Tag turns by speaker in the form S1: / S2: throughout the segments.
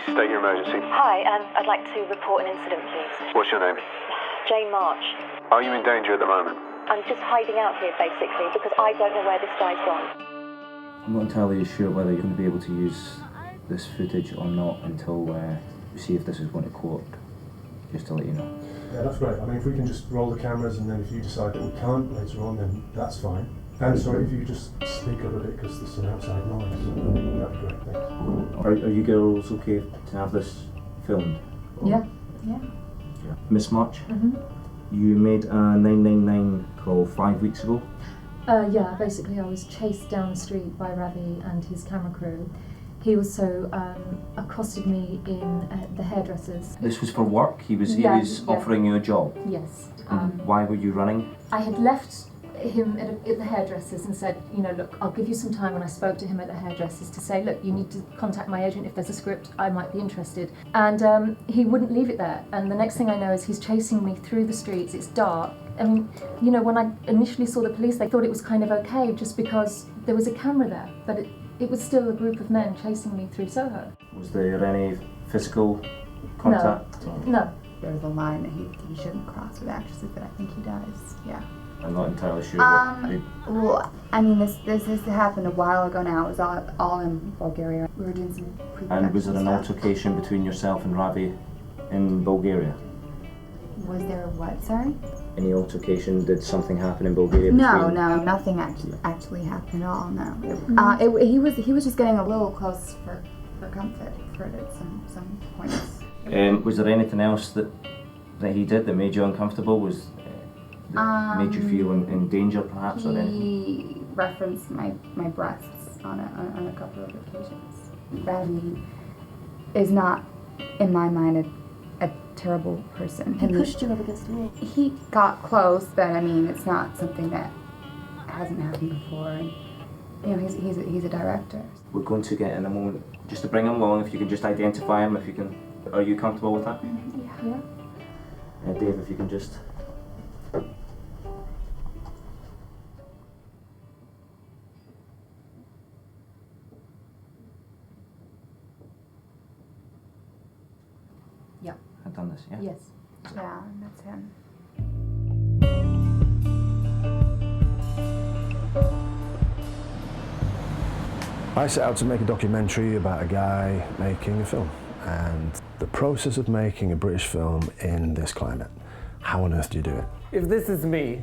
S1: State your emergency.
S2: Hi, I'd like to report an incident, please.
S1: What's your name?
S2: Jane March.
S1: Are you in danger at the moment?
S2: I'm just hiding out here, basically, because I don't know where this guy's gone.
S3: I'm not entirely sure whether you're going to be able to use this footage or not until we see if this is going to court, just to let you know.
S4: Yeah, that's great. I mean, if we can just roll the cameras and then if you decide that we can't later on, then that's fine. And sorry, if you could just speak up a bit because there's some outside noise. That'd be great, thanks.
S3: Are you girls okay to have this filmed?
S5: Yeah.
S3: Miss March,
S5: Mm-hmm.
S3: you made a 999 call 5 weeks ago.
S5: Yeah, basically I was chased down the street by Ravi and his camera crew. He also accosted me in the hairdressers.
S3: This was for work? He was
S5: Yeah.
S3: offering you a job?
S5: Yes.
S3: Why were you running?
S5: I had left him at the hairdressers and said, you know, look, I'll give you some time, and I spoke to him at the hairdressers to say, look, you need to contact my agent if there's a script, I might be interested. And he wouldn't leave it there. And the next thing I know is he's chasing me through the streets, it's dark. I mean, you know, when I initially saw the police, they thought it was kind of okay just because there was a camera there, but it was still a group of men chasing me through Soho.
S3: Was there any physical contact?
S5: No.
S6: There was a line that he shouldn't cross with actresses, but I think he does, yeah.
S3: I'm not entirely sure.
S6: Well, I mean, this happened a while ago now. It was all in Bulgaria. We were doing some pre-production
S3: And was there an
S6: stuff.
S3: altercation between yourself and Ravi in Bulgaria?
S6: Was there what, sorry?
S3: Any altercation? Did something happen in Bulgaria?
S6: No, nothing actually happened at all, no. He was just getting a little close for comfort at some points.
S3: Was there anything else that he did that made you uncomfortable? That made you feel in danger, perhaps, or anything?
S6: He referenced my breasts on a couple of occasions. Ravi is not, in my mind, a terrible person.
S5: He pushed you up against the wall.
S6: He got close, but I mean, it's not something that hasn't happened before. And, you know, he's a director.
S3: We're going to get in a moment just to bring him along. If you can just identify him, if you can. Are you comfortable with that?
S5: Yeah.
S3: Dave, if you can just.
S5: Yeah.
S3: I've done this, yeah?
S5: Yes.
S6: Yeah, that's him.
S4: I set out to make a documentary about a guy making a film. And the process of making a British film in this climate, how on earth do you do it?
S7: If this is me,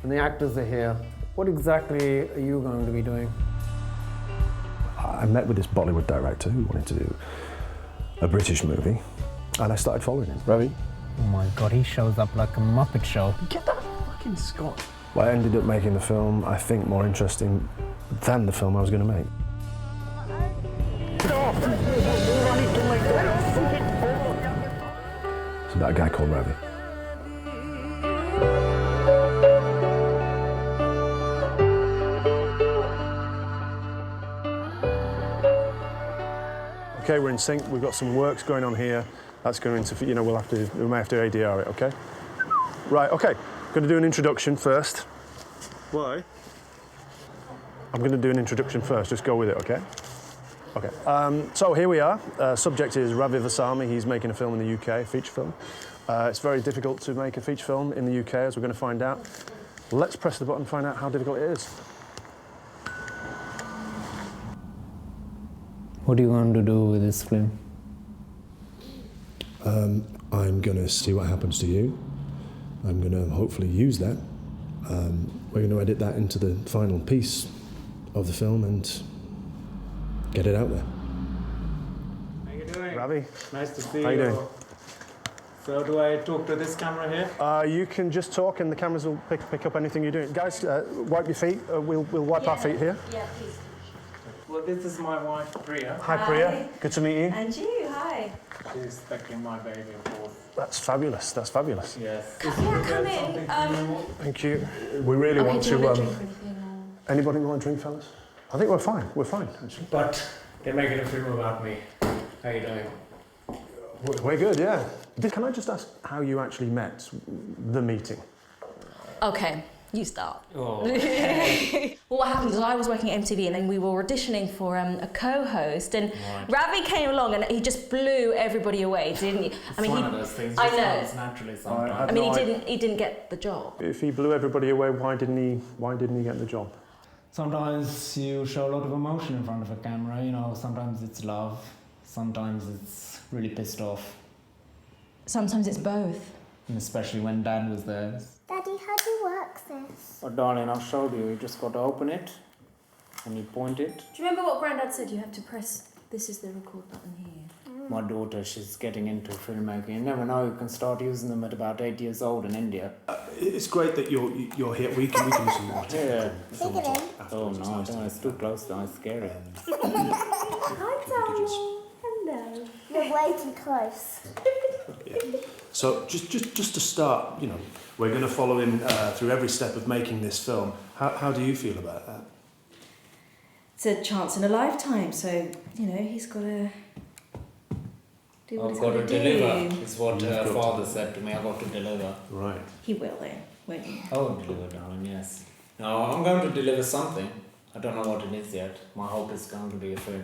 S7: and the actors are here, what exactly are you going to be doing?
S4: I met with this Bollywood director who wanted to do a British movie, and I started following him. Ravi?
S7: Oh my God, he shows up like a Muppet show.
S4: Get that fucking Scot. Well, I ended up making the film, I think, more interesting than the film I was going to make. It's about a guy called Ravi. Okay, we're in sync. We've got some works going on here. That's going to, we may have to ADR it, okay? Right, okay. Going to do an introduction first. Why? I'm going to do an introduction first. Just go with it, okay? Okay. So here we are. Subject is Ravi Vasami. He's making a film in the UK, a feature film. It's very difficult to make a feature film in the UK, as we're going to find out. Let's press the button and find out how difficult it is.
S7: What are you going to do with this film?
S4: I'm going to see what happens to you. I'm going to hopefully use that. We're going to edit that into the final piece of the film and get it out there.
S8: How you doing?
S4: Ravi.
S8: Nice to see you.
S4: How you doing?
S8: So do I talk to this camera here?
S4: You can just talk and the cameras will pick up anything you're doing. Guys, wipe your feet. We'll wipe our feet here.
S5: Yeah, please.
S8: Well, this is my wife, Priya.
S4: Hi, Priya. Good to meet you.
S2: And you, hi.
S8: She's expecting my baby, of course.
S4: That's fabulous. That's fabulous.
S8: Yes.
S2: Yeah, come in.
S4: Thank you. We really want
S5: do you
S4: to.
S5: want a drink or anything?
S4: Anybody want a drink, fellas? I think we're fine. We're fine, actually.
S8: But they're making a film about me. How you doing?
S4: We're good, yeah. Can I just ask how you actually met the meeting?
S9: Okay, You start.
S8: Oh.
S9: Well, what happened was I was working at MTV and then we were auditioning for a co-host and Ravi came along and he just blew everybody away, didn't he?
S8: It's one of those things.
S9: I
S8: just
S9: know.
S8: happens naturally sometimes.
S9: I mean, he didn't get the job.
S4: If he blew everybody away, why didn't he get the job?
S8: Sometimes you show a lot of emotion in front of a camera, you know, sometimes it's love, sometimes it's really pissed off.
S9: Sometimes it's both.
S8: And especially when Dad was there.
S10: Daddy, how do you work this?
S8: Oh, darling, I'll show you. You just got to open it and you point it.
S9: Do you remember what Grandad said? You have to press, this is the record button here.
S8: My daughter, she's getting into filmmaking. You never know, you can start using them at about 8 years old in India.
S4: It's great that you're here. We can do some more.
S8: Yeah.
S10: Take it in.
S8: Oh no, it's too close now, it's scary.
S10: Hi, darling. Hello. You're way too close.
S11: So just to start, you know, we're going to follow him through every step of making this film. How do you feel about that?
S9: It's a chance in a lifetime, so, you know, he's got to do what he's got to do.
S8: is what her father said to me. I've got to deliver.
S11: Right.
S9: He will, though, won't he?
S8: I will deliver, darling, yes. No, I'm going to deliver something. I don't know what it is yet. My hope is going to be a film.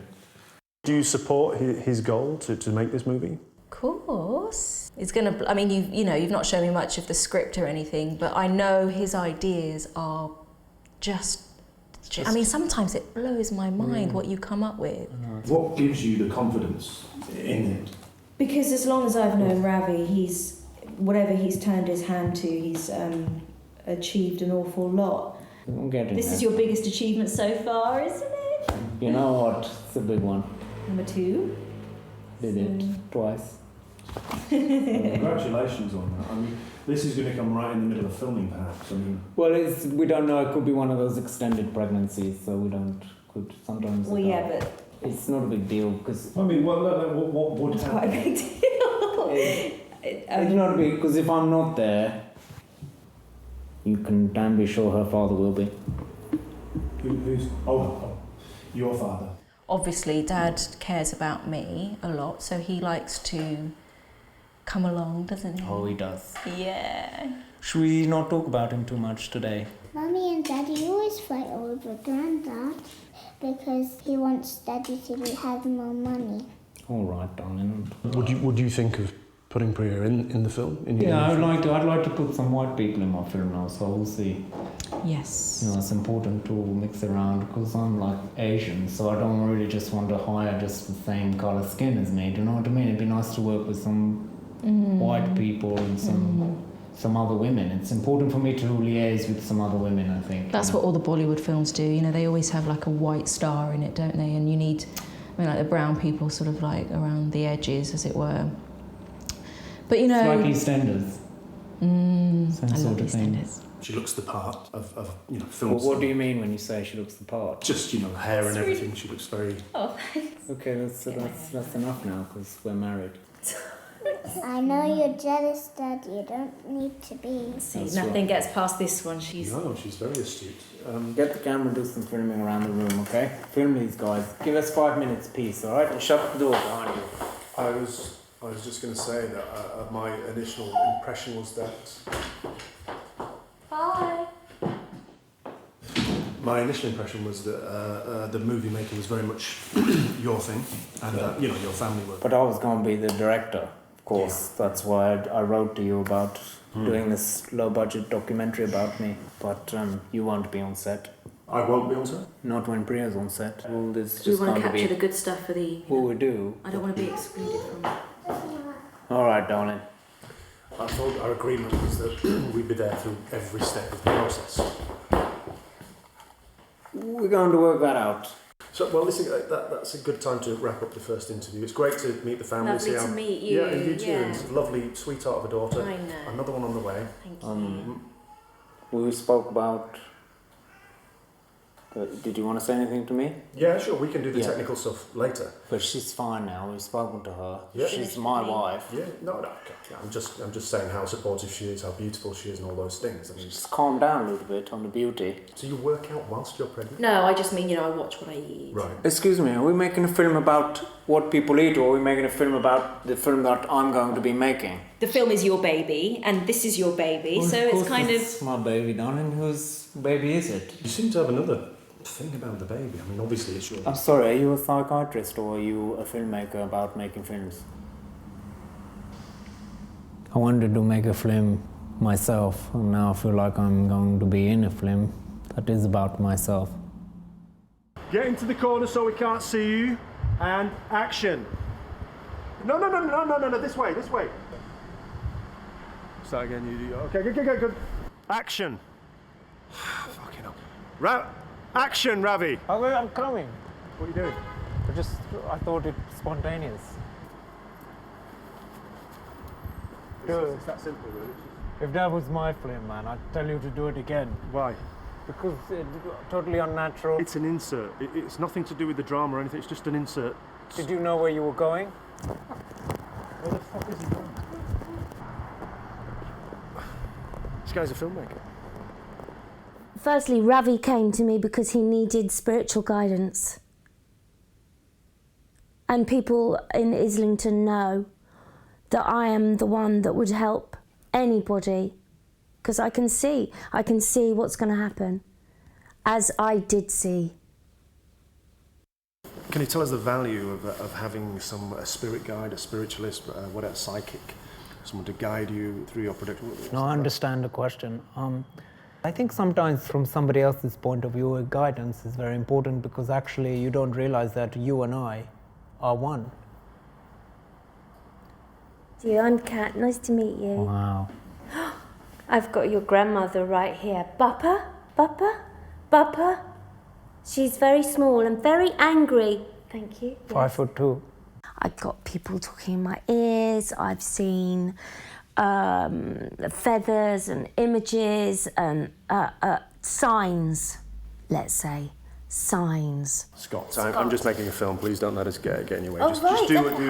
S4: Do you support his goal to make this movie?
S9: Of course. It's going to, I mean, you've not shown me much of the script or anything, but I know his ideas are just I mean, sometimes it blows my mind what you come up with.
S11: What gives you the confidence in it?
S9: Because as long as I've known Ravi, whatever he's turned his hand to, he's achieved an awful lot. This is your biggest achievement so far, isn't it?
S8: You know what? It's a big one.
S9: Number 2.
S8: Did it twice.
S11: Congratulations on that. I mean, this is going to come right in the middle of filming, perhaps. I mean,
S8: Well, we don't know. It could be one of those extended pregnancies, so we could sometimes.
S9: Well, yeah, but
S8: it's not a big deal because.
S11: I mean, what would
S9: it's
S11: happen?
S9: quite a big deal.
S8: It's not big because if I'm not there, you can damn be sure her father will be.
S11: Who's? Oh, your father.
S9: Obviously, Dad cares about me a lot, so he likes to come along, doesn't he?
S8: Oh, he does.
S9: Yeah.
S8: Should we not talk about him too much today?
S10: Mummy and Daddy always fight over Grandad because he wants Daddy to have more money.
S8: All right, darling.
S11: Would you think of putting Priya in the film?
S8: Yeah, I'd like to put some white people in my film now, so we'll see.
S9: Yes.
S8: You know, it's important to mix around because I'm like Asian, so I don't really just want to hire just the same colour skin as me. Do you know what I mean? It'd be nice to work with some white people and some other women. It's important for me to liaise with some other women, I think.
S9: That's what all the Bollywood films do. You know, they always have like a white star in it, don't they? And you need, I mean, like the brown people sort of like around the edges, as it were. But you know,
S8: it's like EastEnders.
S9: I
S8: sort
S9: love
S8: of thing.
S9: EastEnders.
S11: She looks the part of film.
S8: Well, what do you mean when you say she looks the part?
S11: Just hair and everything. She looks very.
S9: Oh, thanks.
S8: Okay, that's enough now because we're married.
S10: I know you're jealous, Dad. You don't need to be.
S9: See, nothing gets past this one. She's
S11: very astute.
S8: Get the camera and do some filming around the room, okay? Film these guys. Give us 5 minutes peace, all right? And shut the door behind you.
S11: I was just going to say that my initial impression was that.
S9: Hi.
S11: My initial impression was that the movie making was very much your thing, and your family work.
S8: But I was going to be the director, of course. Yeah. That's why I wrote to you about doing this low-budget documentary about me. But you won't be on set.
S11: I won't be on set?
S8: Not when Priya's on set. All this
S9: We
S8: just
S9: want to
S8: going
S9: capture
S8: be...
S9: the good stuff for the...
S8: Well, we do.
S9: I don't want to be excluded from it.
S8: All right, darling.
S11: I thought our agreement was that we'd be there through every step of the process.
S8: We're going to work that out.
S11: So, well, listen, that's a good time to wrap up the first interview. It's great to meet the family.
S9: Lovely to meet you.
S11: Yeah, and you too.
S9: Yeah.
S11: And it's a lovely sweetheart of a daughter.
S9: I know.
S11: Another one on the way.
S9: Thank you.
S8: We spoke about... did you want to say anything to me?
S11: Yeah, sure. We can do the technical stuff later.
S8: But she's fine now. We've spoken to her.
S11: Yeah.
S8: She's my wife.
S11: Yeah. No. Okay. I'm just saying how supportive she is, how beautiful she is, and all those things. I mean,
S8: Just calm down a little bit on the beauty.
S11: so you work out whilst you're pregnant?
S9: No, I just mean, I watch what I eat.
S11: Right.
S8: Excuse me, are we making a film about what people eat, or are we making a film about the film that I'm going to be making?
S9: The film is your baby, and this is your baby,
S8: Well,
S9: so
S8: of
S9: it's
S8: course
S9: kind
S8: it's
S9: of...
S8: my baby, darling. Whose baby is it?
S11: You seem to have another thing about the baby. I mean, obviously it's yours.
S8: I'm sorry, are you a psychiatrist or are you a filmmaker about making films? I wanted to make a film myself, and now I feel like I'm going to be in a film that is about myself.
S4: Get into the corner so we can't see you, and action. No, this way. Start again, you do. Okay, good. Action. Fucking hell. Action, Ravi.
S8: I'm coming.
S4: What are you doing?
S8: I thought it spontaneous.
S4: It's that simple, really.
S8: If that was my film, man, I'd tell you to do it again.
S4: Why?
S8: Because it's totally unnatural.
S4: It's an insert. It's nothing to do with the drama or anything. It's just an insert.
S8: Did you know where you were going?
S4: Where the fuck is he going? This guy's a filmmaker.
S10: Firstly, Ravi came to me because he needed spiritual guidance. And people in Islington know that I am the one that would help anybody, because I can see what's going to happen, as I did see.
S11: Can you tell us the value of having a spirit guide, a spiritualist, a psychic, someone to guide you through your production?
S8: No, I understand the question. I think sometimes from somebody else's point of view, guidance is very important, because actually you don't realize that you and I are one.
S10: I'm Kat, nice to meet you.
S8: Wow.
S10: I've got your grandmother right here. Bappa. She's very small and very angry. Thank you.
S8: 5'2".
S10: I've got people talking in my ears. I've seen feathers and images and signs, let's say. Signs.
S4: Scott, I'm just making a film. Please don't let us get in your way.
S10: Oh,
S4: Just
S10: right.
S4: do whatever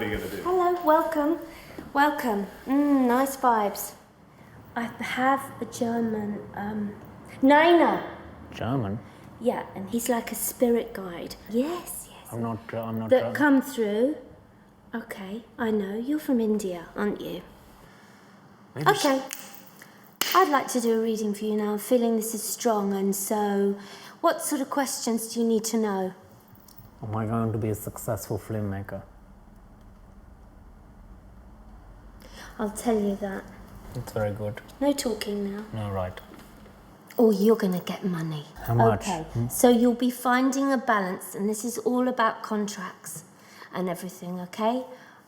S4: you're going to do.
S10: Hello, welcome. Nice vibes. I have a German, Niner.
S8: German?
S10: Yeah, and he's like a spirit guide. Yes.
S8: I'm not
S10: That
S8: German.
S10: come through. Okay, I know. You're from India, aren't you? Okay. I'd like to do a reading for you now. I'm feeling this is strong, and so what sort of questions do you need to know?
S8: Am I going to be a successful filmmaker?
S10: I'll tell you that.
S8: It's very good.
S10: No talking now.
S8: No, right.
S10: Or you're going to get money.
S8: How much?
S10: Okay, so you'll be finding a balance, and this is all about contracts and everything, okay?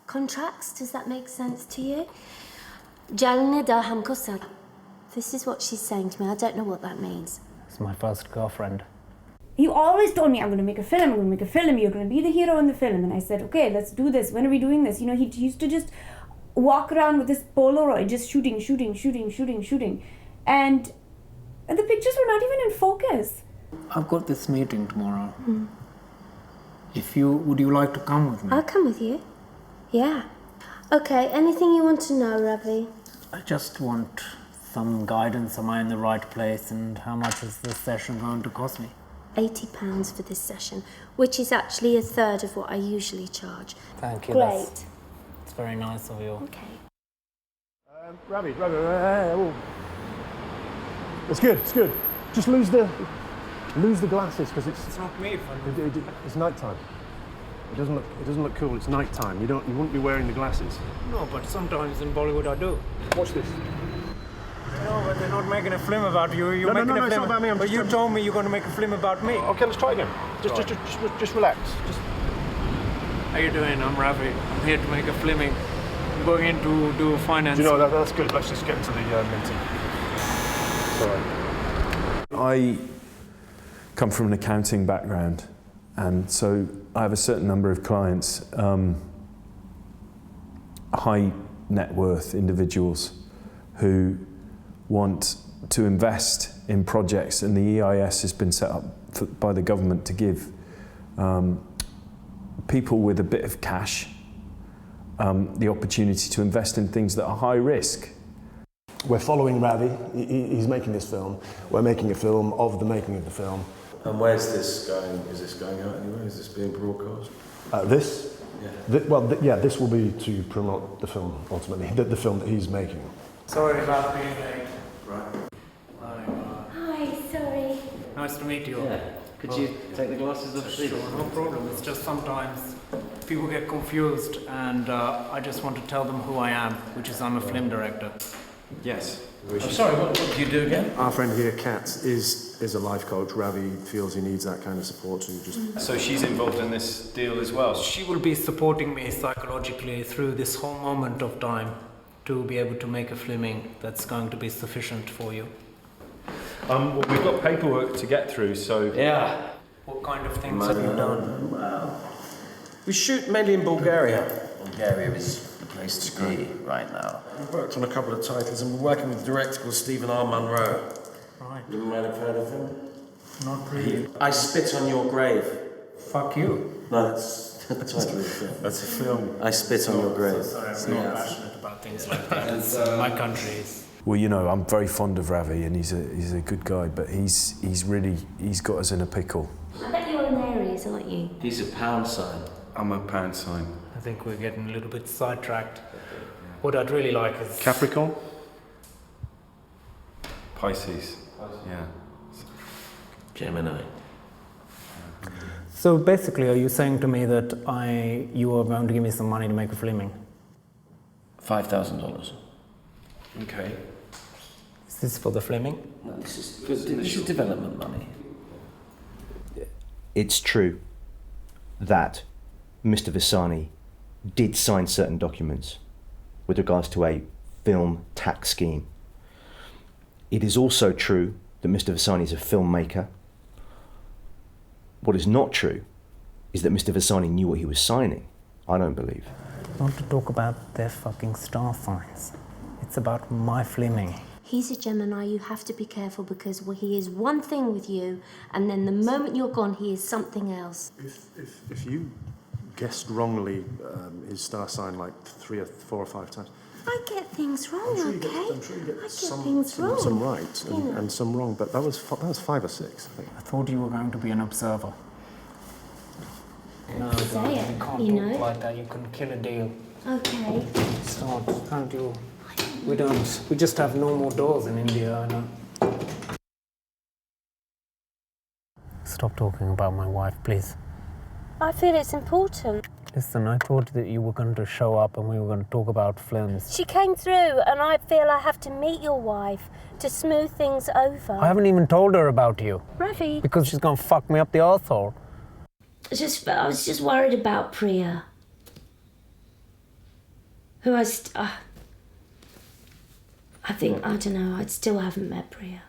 S10: Contracts, does that make sense to you? Jalne da humko sad. This is what she's saying to me. I don't know what that means.
S8: It's my first girlfriend.
S12: You always told me, I'm going to make a film, you're going to be the hero in the film. And I said, okay, let's do this. When are we doing this? You know, he used to just walk around with this Polaroid, just shooting. And the pictures were not even in focus.
S8: I've got this meeting tomorrow. Would you like to come with me?
S10: I'll come with you. Yeah. Okay, anything you want to know, Ravi?
S8: I just want some guidance. Am I in the right place, and how much is this session going to cost me?
S10: £80 for this session, which is actually a third of what I usually charge.
S8: Thank you.
S10: Great.
S8: It's very nice of you.
S10: Okay.
S4: Ravi. Oh. It's good. Just lose the glasses, because it's
S8: not me.
S4: it's nighttime. It doesn't look cool. It's nighttime. You wouldn't be wearing the glasses.
S8: No, but sometimes in Bollywood I do.
S4: Watch this.
S8: No, but they're not making a film about you. You're making a film.
S4: It's not about me.
S8: But you told me you're going to make a film about me.
S4: Okay, let's try again. Just relax.
S8: How you doing? I'm Ravi. I'm here to make a filming. I'm going in to do finance.
S4: Do you know, that's good. Let's just get into the meeting. Sorry.
S13: I come from an accounting background, and so I have a certain number of clients, high net worth individuals who want to invest in projects, and the EIS has been set up by the government to give people with a bit of cash the opportunity to invest in things that are high risk.
S11: We're following Ravi. He's making this film. We're making a film of the making of the film.
S14: And where's this going? Is this going out anywhere? Is this being broadcast?
S4: This?
S14: Yeah.
S4: Yeah, this will be to promote the film, ultimately, the film that he's making.
S7: Sorry about being late.
S14: Right.
S10: Hi, sorry.
S7: Nice to meet you.
S15: Yeah. Could you take the glasses off, please?
S7: Sure, no problem. It's just sometimes people get confused, and I just want to tell them who I am, which is I'm a film director.
S14: Yes.
S11: I'm sorry, what do you do again?
S4: Our friend here, Kat, is a life coach. Ravi feels he needs that kind of support to just...
S14: So she's involved in this deal as well?
S7: She will be supporting me psychologically through this whole moment of time to be able to make a filming that's going to be sufficient for you.
S14: Well, we've got paperwork to get through, so...
S15: Yeah.
S7: What kind of things have you done?
S15: Well, we shoot mainly in Bulgaria. Bulgaria is the place to be right now. We've worked on a couple of titles and we're working with a director called Stephen R. Munro.
S7: Right.
S15: You might have heard of him.
S7: Not really.
S15: I Spit on Your Grave.
S7: Fuck you.
S15: No, that's the title of the film.
S14: That's a film.
S15: I Spit on Your Grave.
S7: Sorry, I'm not passionate about things like that. My country is...
S13: Well, you know, I'm very fond of Ravi, and he's a good guy, but he's got us in a pickle.
S10: I bet you're an Aries, aren't you?
S15: He's a pound sign.
S14: I'm a pound sign.
S7: I think we're getting a little bit sidetracked. What I'd really like is...
S4: Capricorn?
S14: Pisces. Yeah.
S15: Gemini.
S7: So basically, are you saying to me that you are going to give me some money to make a filming?
S15: $5,000.
S14: Okay.
S7: Is this for the filming?
S15: No, this is development money.
S16: It's true that Mr. Visani did sign certain documents with regards to a film tax scheme. It is also true that Mr. Visani is a filmmaker. What is not true is that Mr. Visani knew what he was signing. I don't believe.
S7: Not to talk about their fucking star signs. It's about my filming.
S10: He's a Gemini, you have to be careful because he is one thing with you and then the moment you're gone, he is something else.
S4: If you guessed wrongly his star sign like 3 or 4 or 5 times...
S10: I get things wrong,
S4: I'm
S10: okay?
S4: sure you get
S10: some
S4: right and some wrong, but that was 5 or 6, I think.
S7: I thought you were going to be an observer. No,
S10: Say it,
S7: you can't
S10: you
S7: talk
S10: know.
S7: like that. You can kill a deal.
S10: Okay.
S7: Stop, can't you? We don't. We just have no more doors in India, I know. Stop talking about my wife, please.
S10: I feel it's important.
S7: Listen, I thought that you were going to show up and we were going to talk about films.
S10: She came through and I feel I have to meet your wife to smooth things over.
S7: I haven't even told her about you.
S10: Ravi.
S7: Because she's going to fuck me up the arsehole.
S10: I was just worried about Priya. Who I think, I don't know, I still haven't met Priya.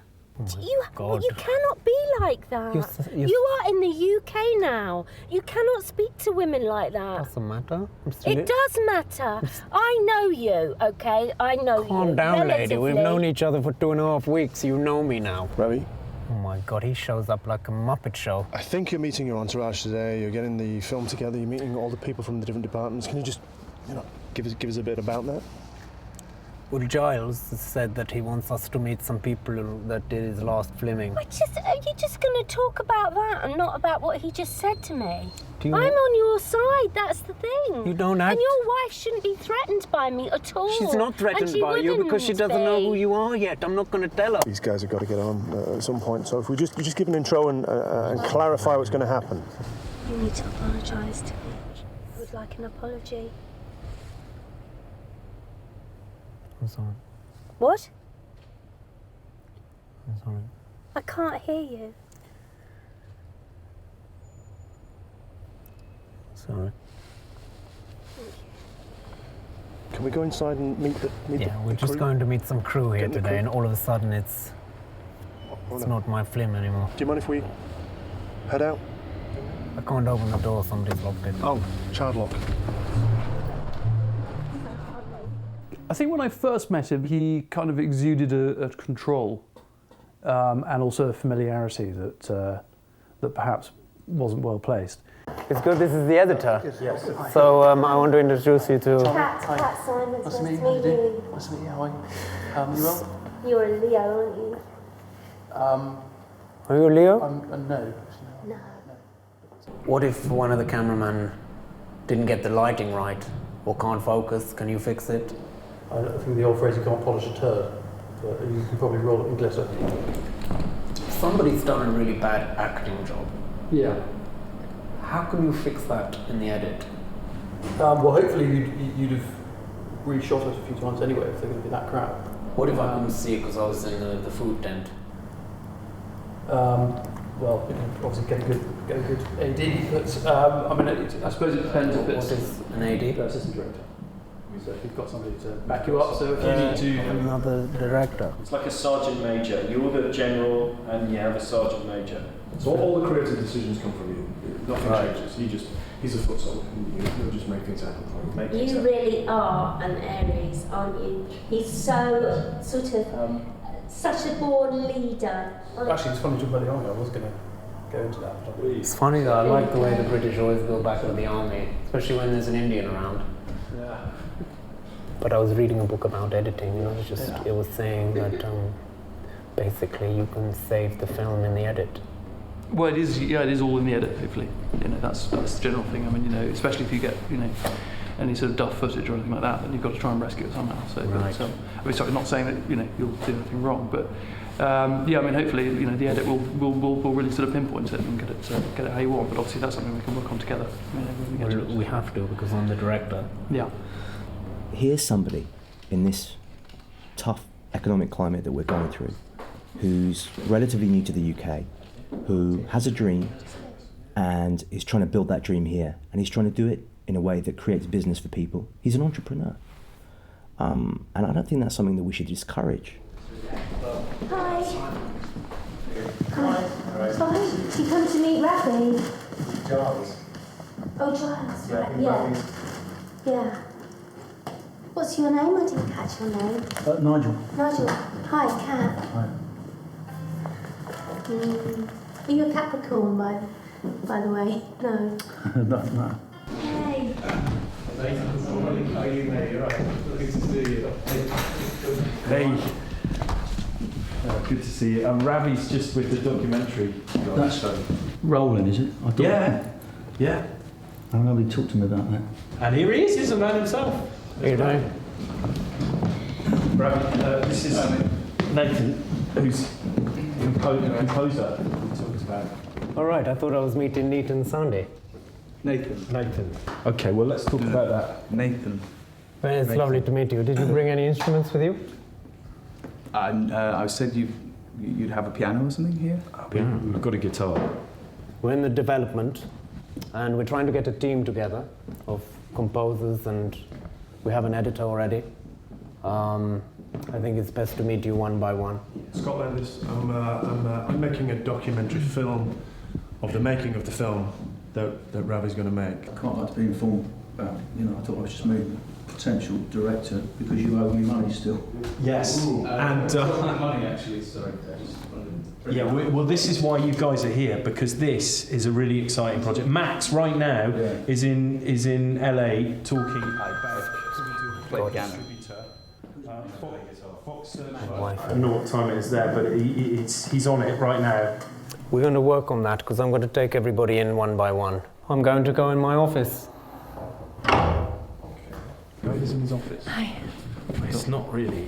S7: God.
S10: You cannot be like that. You are in the UK now. You cannot speak to women like that.
S7: Doesn't matter.
S10: It does matter. I know you, okay? I know you.
S7: Calm down, lady. We've
S10: relatively.
S7: known each other for 2.5 weeks. You know me now.
S4: Ravi?
S7: Oh my God, he shows up like a Muppet show.
S4: I think you're meeting your entourage today, you're getting the film together, you're meeting all the people from the different departments. Can you just, give us a bit about that?
S7: Well, Giles said that he wants us to meet some people that did his last filming.
S10: Are you just going to talk about that and not about what he just said to me?
S7: Do you
S10: I'm on your side, that's the thing.
S7: You don't act...
S10: And your wife shouldn't be threatened by me at all.
S7: She's not threatened by you because she doesn't know who you are yet. I'm not going to tell her.
S4: These guys have got to get on at some point, so if we just give an intro and clarify what's going to happen.
S10: You need to apologise to me. I would like an apology.
S7: I'm sorry.
S10: What?
S7: I'm sorry.
S10: I can't hear you.
S7: Sorry.
S4: Can we go inside and meet the
S7: we're just
S4: crew?
S7: going to meet some crew here today, and all of a sudden it's not my film anymore.
S4: Do you mind if we head out?
S7: I can't open the door, somebody's locked it.
S4: Oh, child lock.
S17: I think when I first met him, he kind of exuded a control and also a familiarity that perhaps wasn't well placed.
S7: It's good, this is the editor.
S17: Yes.
S7: So I want to introduce you to...
S10: Kat Simons, nice to meet you.
S15: Nice to meet you. How are you? You well?
S10: You're a Leo, aren't you?
S7: Are you Leo?
S17: No.
S7: What if one of the cameramen didn't get the lighting right or can't focus? Can you fix it?
S17: I think the old phrase, you can't polish a turd, but you can probably roll it in glitter.
S7: Somebody's done a really bad acting job.
S17: Yeah.
S7: How can you fix that in the edit?
S17: Well, hopefully you'd have reshot it a few times anyway if they're going to be that crap.
S7: What if I couldn't see it because I was in the food tent?
S17: Well, you can obviously get a good AD, but I mean, I suppose it depends if it's...
S7: What is an AD?
S17: Assistant director. So if you've got somebody to back you up, so if you need to...
S7: Another director.
S14: It's like a sergeant major. You're the general and you have a sergeant major.
S11: So all the creative decisions come from you. Nothing changes. He's a foot soldier. He'll just make things happen for you.
S10: You really are an Aries, aren't you? He's so sort of such a born leader.
S17: Actually, it's funny to talk about the army. I was going to go into that.
S7: It's funny though, I like the way the British always go back to the army, especially when there's an Indian around.
S17: Yeah.
S7: But I was reading a book about editing, and it was saying that basically you can save the film in the edit.
S17: Well, it is all in the edit, hopefully. That's the general thing. I mean, especially if you get, any sort of duff footage or anything like that, then you've got to try and rescue it somehow. So,
S7: right.
S17: I mean, sorry, not saying that, you'll do anything wrong, but I mean, hopefully, the edit will really sort of pinpoint it and get it how you want. But obviously, that's something we can work on together. When we get to it.
S7: We have to, because I'm the director.
S17: Yeah.
S16: Here's somebody in this tough economic climate that we're going through, who's relatively new to the UK, who has a dream and is trying to build that dream here, and he's trying to do it in a way that creates business for people. He's an entrepreneur. And I don't think that's something that we should discourage.
S10: Hi. Hi. Hi. You come to meet Rafi?
S15: Giles.
S10: Oh, Giles. Right. Yeah. What's your name? I didn't catch your name.
S17: Nigel.
S10: Nigel. Hi, Kat.
S17: Hi.
S10: Are you a Capricorn, by the way? No.
S17: No.
S10: Hey.
S14: Hey. Good to see you. Ravi's just with the documentary.
S18: That's rolling, is it? I thought,
S14: Yeah.
S18: I'm going to talk to him about that.
S14: And here he is, he's a man himself.
S7: How you doing?
S14: Ravi, this is Nathan, who's composer we talked about.
S7: All right, I thought I was meeting Nathan Sunday.
S14: Nathan. Okay, well, let's talk about that.
S18: Nathan.
S7: Well, it's lovely to meet you. Did you bring any instruments with you?
S18: I said you'd have a piano or something here?
S14: We've got a guitar.
S7: We're in the development, and we're trying to get a team together of composers, and we have an editor already. I think it's best to meet you one by one.
S4: Scott Landis, I'm making a documentary film of the making of the film that Ravi's going to make.
S18: I can't like to be informed about, I thought I was just making a potential director because you owe me money still.
S14: Yes.
S18: And money actually, sorry.
S14: Yeah, well, this is why you guys are here, because this is a really exciting project. Max, right now, is in LA talking about
S18: play piano.
S14: I don't know what time it is there, but he's on it right now.
S7: We're going to work on that because I'm going to take everybody in one by one. I'm going to go in my office.
S14: He's in his office.
S10: Hi.
S14: It's not really,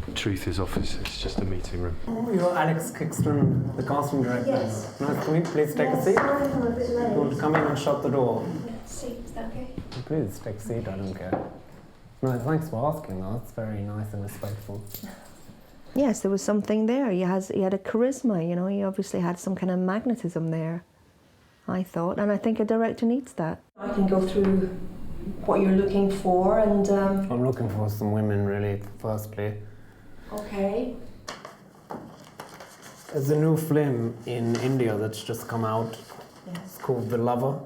S14: in truth, his office. It's just a meeting room.
S7: Oh, you're Alex Kickstrom, the casting director.
S10: Yes.
S7: Nice to meet you. Please take a seat.
S10: Sorry, I'm a bit late.
S7: You want to come in and shut the door?
S10: Seat, is that okay?
S7: Please take a seat. I don't care. No, thanks for asking. That's very nice and respectful.
S19: Yes, there was something there. He had a charisma, He obviously had some kind of magnetism there, I thought. And I think a director needs that.
S5: I can go through what you're looking for and...
S7: I'm looking for some women, really, firstly.
S5: Okay.
S7: There's a new film in India that's just come out.
S5: Yes.
S7: It's called The Lover.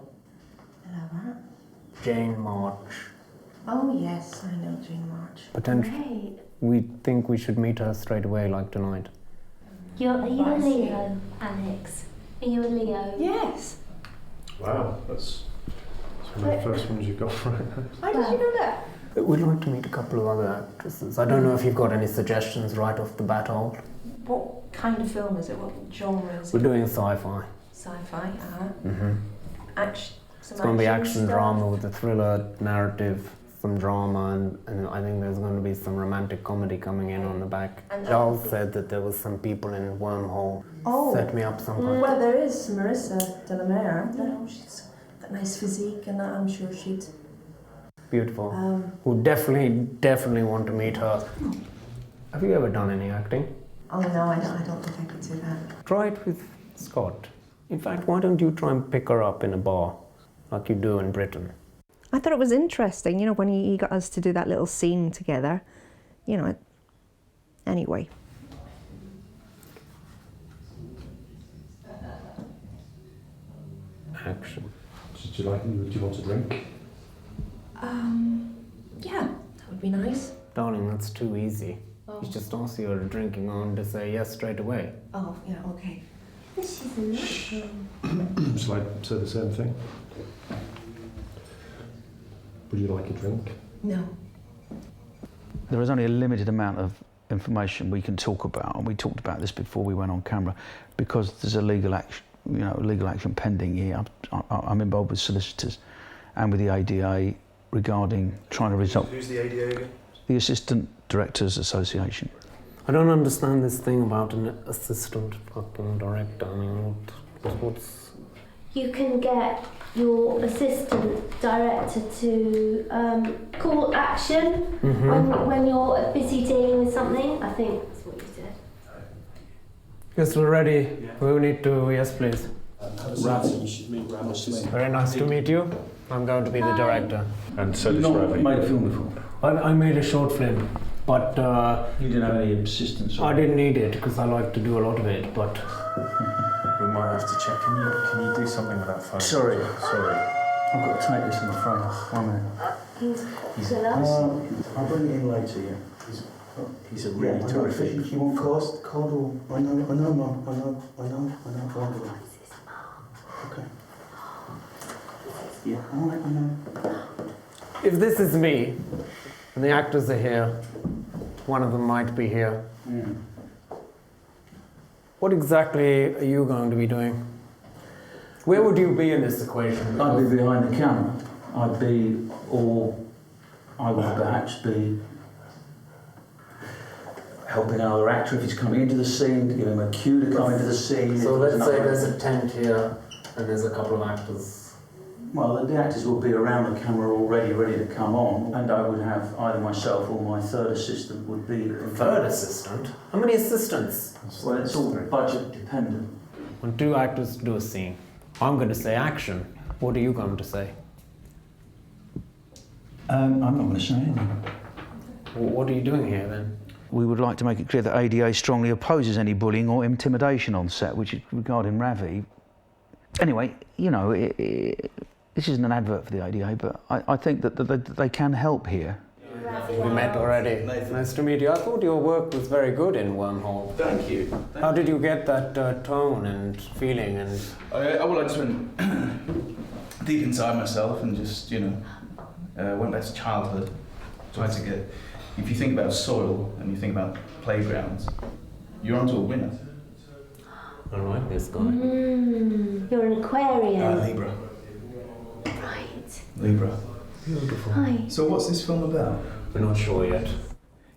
S5: The Lover?
S7: Jane March.
S5: Oh, yes, I know Jane March.
S7: Potentially. We think we should meet her straight away, like tonight.
S10: Are you a Leo, Alex? Are you a Leo?
S5: Yes.
S4: Wow, that's one of the first ones you got right.
S5: How did you know that?
S7: We'd like to meet a couple of other actresses. I don't know if you've got any suggestions right off the bat, Old.
S2: What kind of film is it? What genre is it?
S7: We're doing sci-fi.
S2: Sci-fi,
S7: It's going to be action drama with a thriller narrative, some drama, and I think there's going to be some romantic comedy coming in on the back.
S2: And
S7: Charles said that there was some people in Wormhole.
S2: Oh.
S7: Set me up somehow.
S2: Well, there is Marissa Delamere. She's got a nice physique, and I'm sure she'd...
S7: Beautiful. Who definitely want to meet her. Have you ever done any acting?
S2: Oh no, I don't think I could do that.
S7: Try it with Scott. In fact, why don't you try and pick her up in a bar, like you do in Britain?
S19: I thought it was interesting, you know, when he got us to do that little scene together, you know. Anyway.
S7: Action.
S14: Do you want a drink?
S2: Yeah, that would be nice.
S7: Darling, that's too easy.
S2: Oh.
S7: He's just asked you a drinking on to say yes straight away.
S2: Oh, yeah, okay.
S10: This is a nice room.
S4: Shall I say the same thing? Would you like a drink?
S2: No.
S18: There is only a limited amount of information we can talk about, and we talked about this before we went on camera, because there's a legal action, legal action pending here. I'm involved with solicitors and with the ADA regarding trying to resolve.
S11: Who's the ADA again?
S18: The Assistant Directors Association.
S7: I don't understand this thing about an assistant fucking director. I mean, what's...
S10: You can get your assistant director to call action when you're busy dealing with something. I think that's what you said.
S7: Yes, we're ready. We need to... Yes, please.
S15: Ravi, you should meet Ravi.
S7: Very nice to meet you. I'm going to be the director.
S4: And so does
S18: You've not
S4: Ravi.
S18: made a film before?
S7: I made a short film, but...
S18: You didn't have any assistance?
S7: I didn't need it, because I like to do a lot of it, but...
S11: We might have to check. Can you do something with that phone?
S18: Sorry.
S8: I've got to take this, I'm afraid. 1 minute. I'll bring it in later, yeah. He's a really terrific... You want card or... I know, Mum. I know. Okay. Yeah, all right, I know.
S7: If this is me, and the actors are here, one of them might be here, what exactly are you going to be doing? Where would you be in this equation?
S18: I'd be behind the camera. I would perhaps be helping another actor if he's coming into the scene, to give him a cue to come into the scene.
S7: So let's say there's a tent here, and there's a couple of actors.
S18: Well, the actors will be around the camera already, ready to come on, and I would have either myself or my third assistant would be...
S7: Third assistant? How many assistants?
S18: Well, it's all budget dependent.
S7: When two actors do a scene, I'm going to say action. What are you going to say?
S18: I'm not going to say anything.
S7: Well, what are you doing here then?
S18: We would like to make it clear that ADA strongly opposes any bullying or intimidation on set, which is regarding Ravi. Anyway, you know, this isn't an advert for the ADA, but I think that they can help here.
S7: We met already. Nice to meet you. I thought your work was very good in Wormhole.
S20: Thank you.
S7: How did you get that tone and feeling? And
S20: I just went deep inside myself and just, went back to childhood. Tried to get... If you think about soil and you think about playgrounds, you're onto a winner.
S7: I like this guy.
S10: You're an Aquarian.
S20: Libra.
S10: Right.
S20: Libra.
S7: Beautiful.
S10: Hi.
S20: So what's this film about?
S7: We're not sure yet.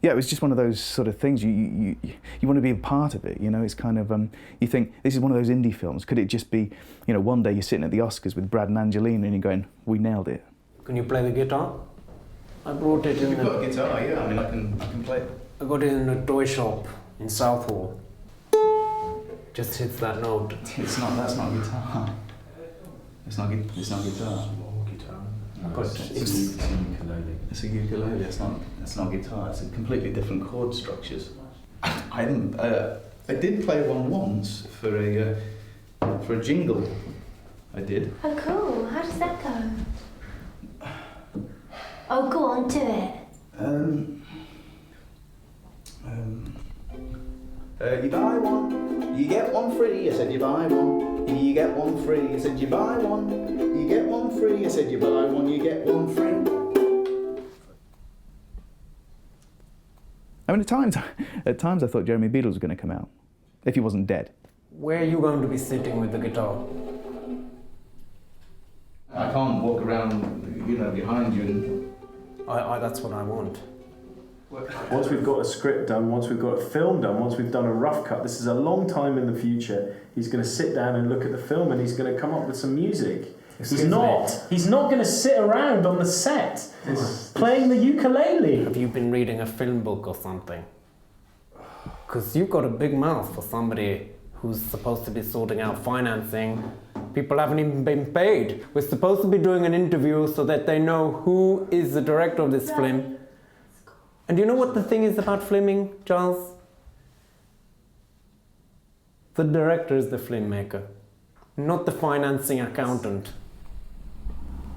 S21: Yeah, it was just one of those sort of things. You want to be a part of it, It's kind of you think this is one of those indie films. Could it just be, one day you're sitting at the Oscars with Brad and Angelina and you're going, we nailed it.
S7: Can you play the guitar? I brought it in.
S20: You've got a guitar, yeah. I mean, I can play it.
S7: I got it in a toy shop in Southall. Just hits that note.
S20: That's not a guitar. It's not guitar.
S7: But
S20: it's a ukulele. It's a ukulele. It's not guitar. It's a completely different chord structures. I did play one once for a jingle. I did.
S10: Oh, cool. How does that go? Oh, go on, do it.
S20: You buy one, you get one free. I said you buy one, you get one free. I said you buy one, you get one free. I said you buy one, you get one free.
S21: I mean, at times I thought Jeremy Beadle was going to come out, if he wasn't dead.
S7: Where are you going to be sitting with the guitar?
S20: I can't walk around, you know, behind you and...
S7: That's what I want.
S14: Once we've got a script done, once we've got a film done, once we've done a rough cut, this is a long time in the future, he's going to sit down and look at the film and he's going to come up with some music. He's not going to sit around on the set playing the ukulele.
S7: Have you been reading a film book or something? Because you've got a big mouth for somebody who's supposed to be sorting out financing. People haven't even been paid. We're supposed to be doing an interview so that they know who is the director of this film. And do you know what the thing is about filming, Charles? The director is the filmmaker, not the financing accountant.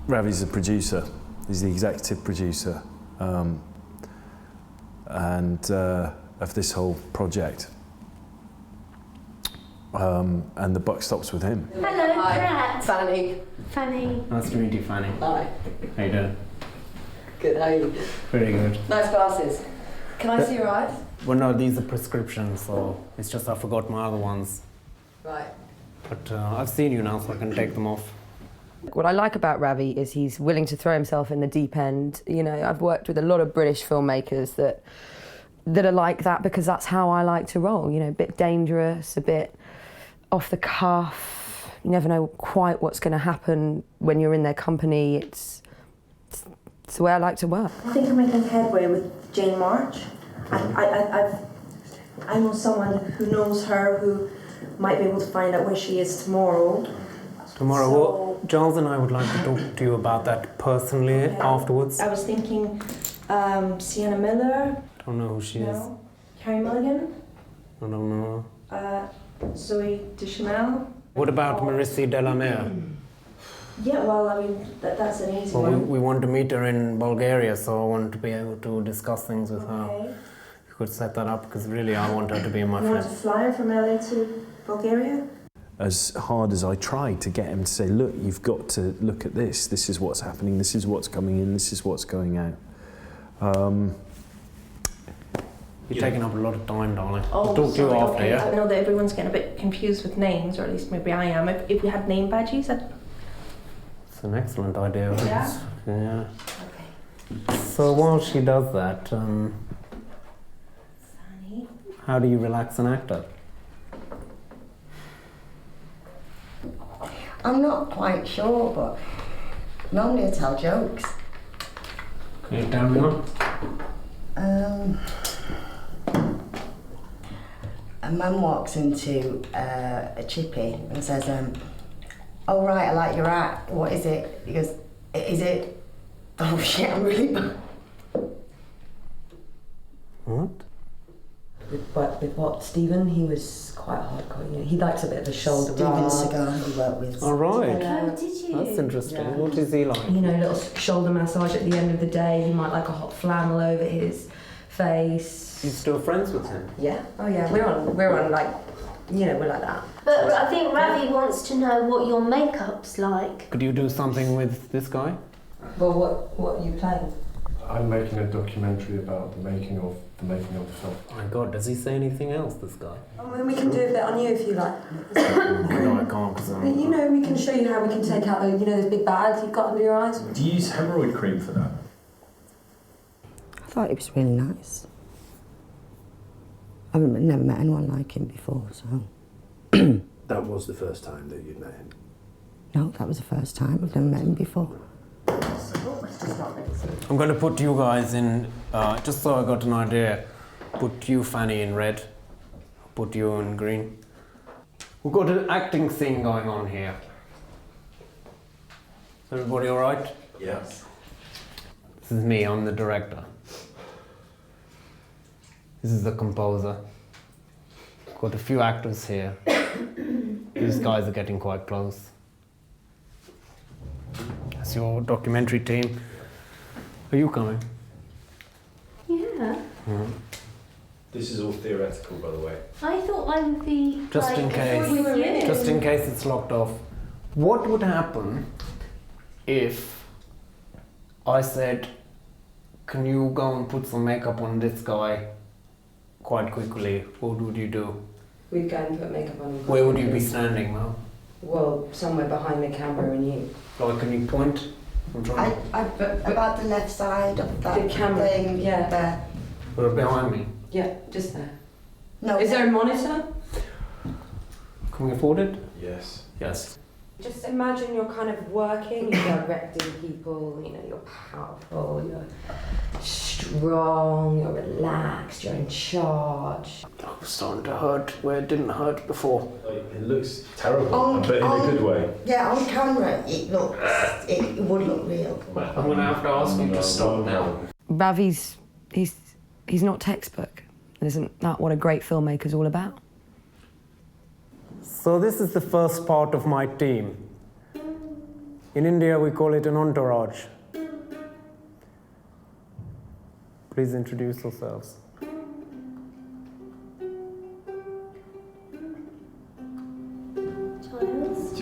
S13: Ravi's the producer. He's the executive producer of this whole project. And the buck stops with him.
S10: Hello, Pratt.
S1: Fanny.
S10: Fanny.
S7: Nice to meet you, Fanny.
S1: Hi.
S7: How you doing?
S1: Good, how are you?
S7: Very good.
S1: Nice glasses. Can I see your eyes?
S7: Well, no, these are prescriptions, so it's just I forgot my other ones.
S1: Right.
S7: But I've seen you now, so I can take them off.
S1: What I like about Ravi is he's willing to throw himself in the deep end. You know, I've worked with a lot of British filmmakers that are like that because that's how I like to roll. You know, a bit dangerous, a bit off the cuff. You never know quite what's going to happen when you're in their company. It's the way I like to work.
S2: I think I'm making headway with Jane March. I know someone who knows her who might be able to find out where she is tomorrow.
S7: Tomorrow, well, Giles and I would like to talk to you about that personally afterwards.
S2: I was thinking Sienna Miller.
S7: Don't know who she is.
S2: No. Carrie Mulligan.
S7: I don't know.
S2: Zoe Deschanel.
S7: What about Marissa Delamere?
S2: Yeah, well, I mean, that's an easy
S7: Well,
S2: one.
S7: we want to meet her in Bulgaria, so I want to be able to discuss things with her.
S2: Okay.
S7: You could set that up, because really I want her to be my
S2: You want to
S7: friend.
S2: fly from LA to Bulgaria?
S13: As hard as I tried to get him to say, look, you've got to look at this. This is what's happening. This is what's coming in. This is what's going out.
S7: You're taking up a lot of time, darling.
S2: Oh,
S7: I'll talk to you
S2: sorry,
S7: after,
S2: okay.
S7: yeah?
S2: I know that everyone's getting a bit confused with names, or at least maybe I am. If we had name badges,
S7: It's an excellent idea.
S2: Yeah?
S7: Yeah. So while she does that, how do you relax an actor?
S1: I'm not quite sure, but normally I tell jokes.
S7: Can you tell me one?
S1: A man walks into a chippy and says, "Oh right, I like your act. What is it?" He goes, "Is it? Oh shit, I'm really bad."
S7: What?
S1: With what? Stephen, he was quite hardcore. You know, he likes a bit of a shoulder
S7: Stephen
S1: rub.
S7: Seagal,
S1: he worked with.
S7: All right.
S1: Oh, did you?
S7: That's interesting.
S1: Yeah.
S7: What is he like?
S1: You know, a little shoulder massage at the end of the day. He might like a hot flannel over his face.
S7: You still friends with him?
S1: Yeah. Oh yeah. We're on like, you know, we're like that.
S10: But I think Ravi wants to know what your makeup's like.
S7: Could you do something with this guy?
S1: Well, what are you playing?
S22: I'm making a documentary about the making of the film.
S7: Oh my God, does he say anything else, this guy?
S2: Oh, then we can do a bit on you if you like.
S7: No, I can't, because
S2: But you know, we can show you how we can take out those, those big bags you've got under your eyes.
S22: Do you use hemorrhoid cream for that?
S1: I thought it was really nice. I've never met anyone like him before, so.
S11: That was the first time that you'd met him?
S1: No, that was the first time. I've never met him before.
S7: I'm going to put you guys in, just so I got an idea, put you, Fanny, in red, put you in green. We've got an acting thing going on here. Is everybody all right?
S11: Yes.
S7: This is me, I'm the director. This is the composer. Got a few actors here. These guys are getting quite close. That's your documentary team. Are you coming?
S10: Yeah.
S14: This is all theoretical, by the way.
S10: I thought I would be.
S7: Just in case. Just in case it's locked off. What would happen if I said, can you go and put some makeup on this guy quite quickly, what would you do?
S1: We'd go and put makeup on.
S7: Where would you be standing now?
S1: Well, somewhere behind the camera and you.
S7: Like, can you point?
S3: About the left side of that
S1: The camera
S3: thing.
S1: yeah.
S3: There.
S7: Or behind me?
S1: Yeah, just there.
S3: No.
S1: Is there a monitor?
S7: Can we afford it?
S20: Yes.
S7: Yes.
S1: Just imagine you're kind of working, you're directing people, you know, you're powerful, you're strong, you're relaxed, you're in charge.
S7: Oh, it's starting to hurt where it didn't hurt before.
S14: It looks terrible, but in a good way.
S3: Yeah, on camera it would look real.
S7: I'm going to have to ask him to stop now.
S1: Ravi's, he's not textbook. Isn't that what a great filmmaker's all about?
S7: So this is the first part of my team. In India, we call it an entourage. Please introduce yourselves.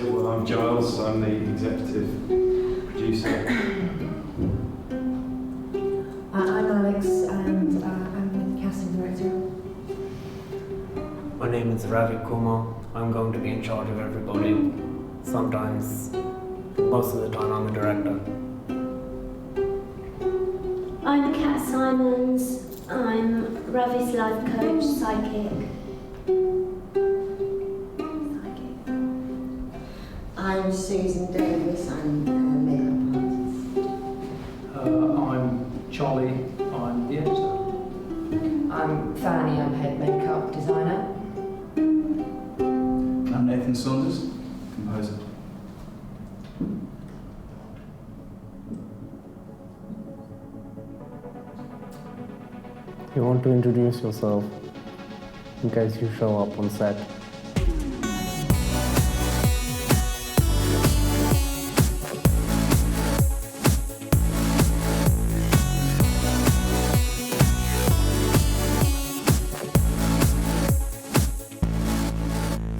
S14: Well, I'm Giles, I'm the executive producer.
S2: I'm Alex and I'm the casting director.
S7: My name is Ravi Kumar. I'm going to be in charge of everybody. Sometimes, most of the time, I'm a director.
S10: I'm Kat Simons. I'm Ravi's life coach, psychic.
S3: I'm Susan Davis, I'm a makeup artist.
S17: I'm Charlie, I'm the editor.
S1: I'm Fanny, I'm head makeup designer.
S20: I'm Nathan Saunders, composer.
S7: You want to introduce yourself in case you show up on set?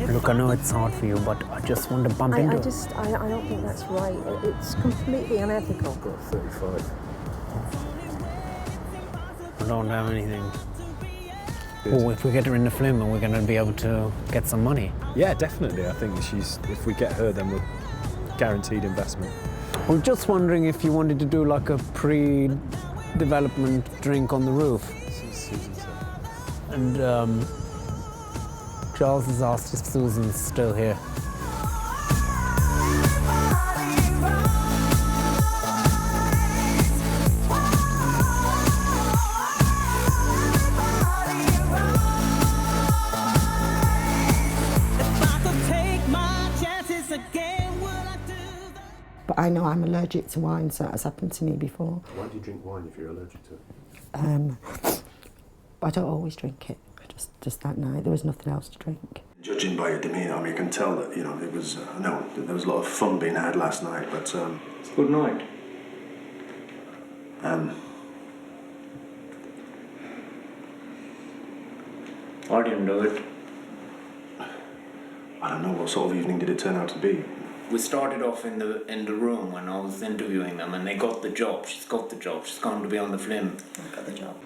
S7: Look, I know it's hard for you, but I just want to bump into it.
S6: I don't think that's right. It's completely unethical.
S14: Got 35.
S7: I don't have anything. Oh, if we get her in the FLIM, and we're going to be able to get some money.
S13: Yeah, definitely. I think if we get her, then we're guaranteed investment.
S7: I'm just wondering if you wanted to do like a pre-development drink on the roof.
S13: Susan said.
S7: And Charles has asked if Susan's still here.
S6: But I know I'm allergic to wine, so that has happened to me before.
S11: Why do you drink wine if you're allergic to it?
S6: I don't always drink it. Just that night, there was nothing else to drink.
S11: Judging by your demeanour, I mean, you can tell that, you know, it was, there was a lot of fun being had last night, but,
S7: Good night. I didn't do it.
S11: I don't know, what sort of evening did it turn out to be?
S7: We started off in the room when I was interviewing them, and they got the job. She's got the job. She's going to be on the FLIM.
S3: I got the job.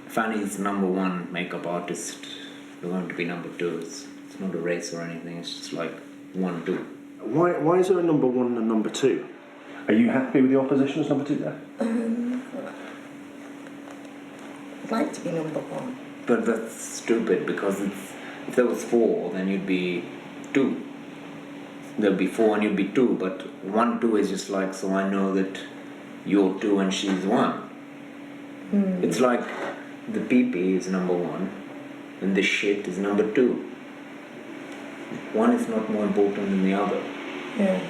S7: Fanny's #1 makeup artist. We're going to be #2. It's not a race or anything. It's just like 1, 2.
S11: Why is there a #1 and #2? Are you happy with your position as #2 there?
S3: I'd like to be #1.
S7: But that's stupid, because if there was 4, then you'd be 2. There'll be 4 and you'd be 2, but 1, 2 is just like, so I know that you're 2 and she's 1. It's like the PP is #1 and the shit is #2. One is not more important than the other.
S3: Yeah.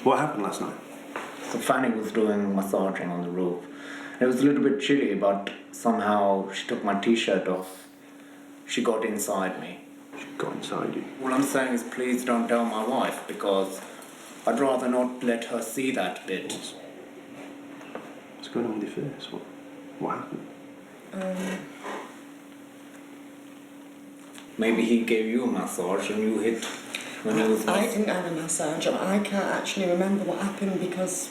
S11: What happened last night?
S7: So Fanny was doing massaging on the roof. It was a little bit chilly, but somehow she took my t-shirt off. She got inside me.
S11: She got inside you?
S7: All I'm saying is, please don't tell my wife, because I'd rather not let her see that bit.
S11: What's going on with your face? What happened?
S7: Maybe he gave you a massage and you hit when he was...
S3: I didn't have a massage. I can't actually remember what happened because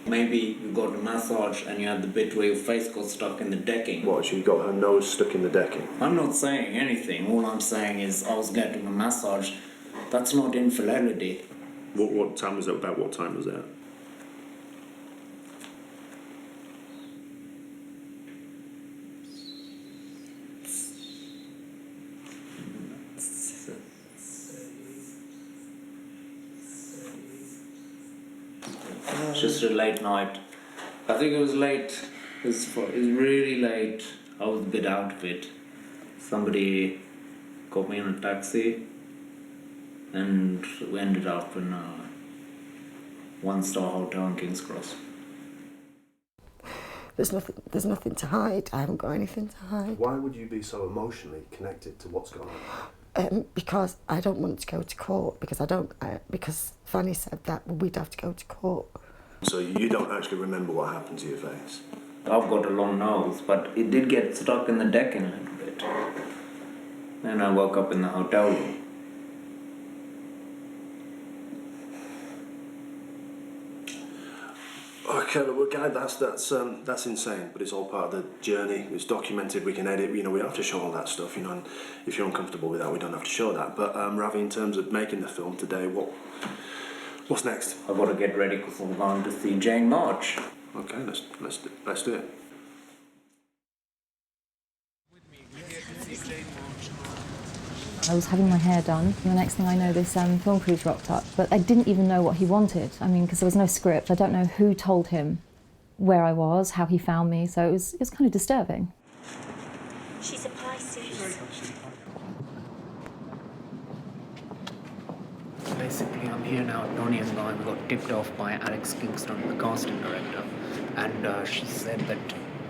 S7: Maybe you got a massage and you had the bit where your face got stuck in the decking.
S4: What, she got her nose stuck in the decking?
S7: I'm not saying anything. All I'm saying is I was getting a massage. That's not infidelity.
S4: What time was that? About what time was that?
S7: It's just a late night. I think it was late. It was really late. I was a bit out of it. Somebody got me in a taxi and we ended up in a one-star hotel in King's Cross.
S6: There's nothing to hide. I haven't got anything to hide.
S11: Why would you be so emotionally connected to what's going on?
S6: Because I don't want to go to court, because Fanny said that we'd have to go to court.
S11: So you don't actually remember what happened to your face?
S7: I've got a long nose, but it did get stuck in the decking a little bit. Then I woke up in the hotel room.
S11: Okay, well, Guy, that's insane, but it's all part of the journey. It's documented, we can edit, we have to show all that stuff, and if you're uncomfortable with that, we don't have to show that. But Ravi, in terms of making the film today, what's next?
S7: I've got to get ready because I'm going to see Jane March.
S11: Okay, let's do it.
S5: I was having my hair done, and the next thing I know, this film crew's rocked up. But I didn't even know what he wanted. I mean, because there was no script. I don't know who told him where I was, how he found me, so it was kind of disturbing.
S10: She's a Pisces.
S7: Basically, I'm here now at Tony and Guy. We got tipped off by Alex Kingston, the casting director, and she said that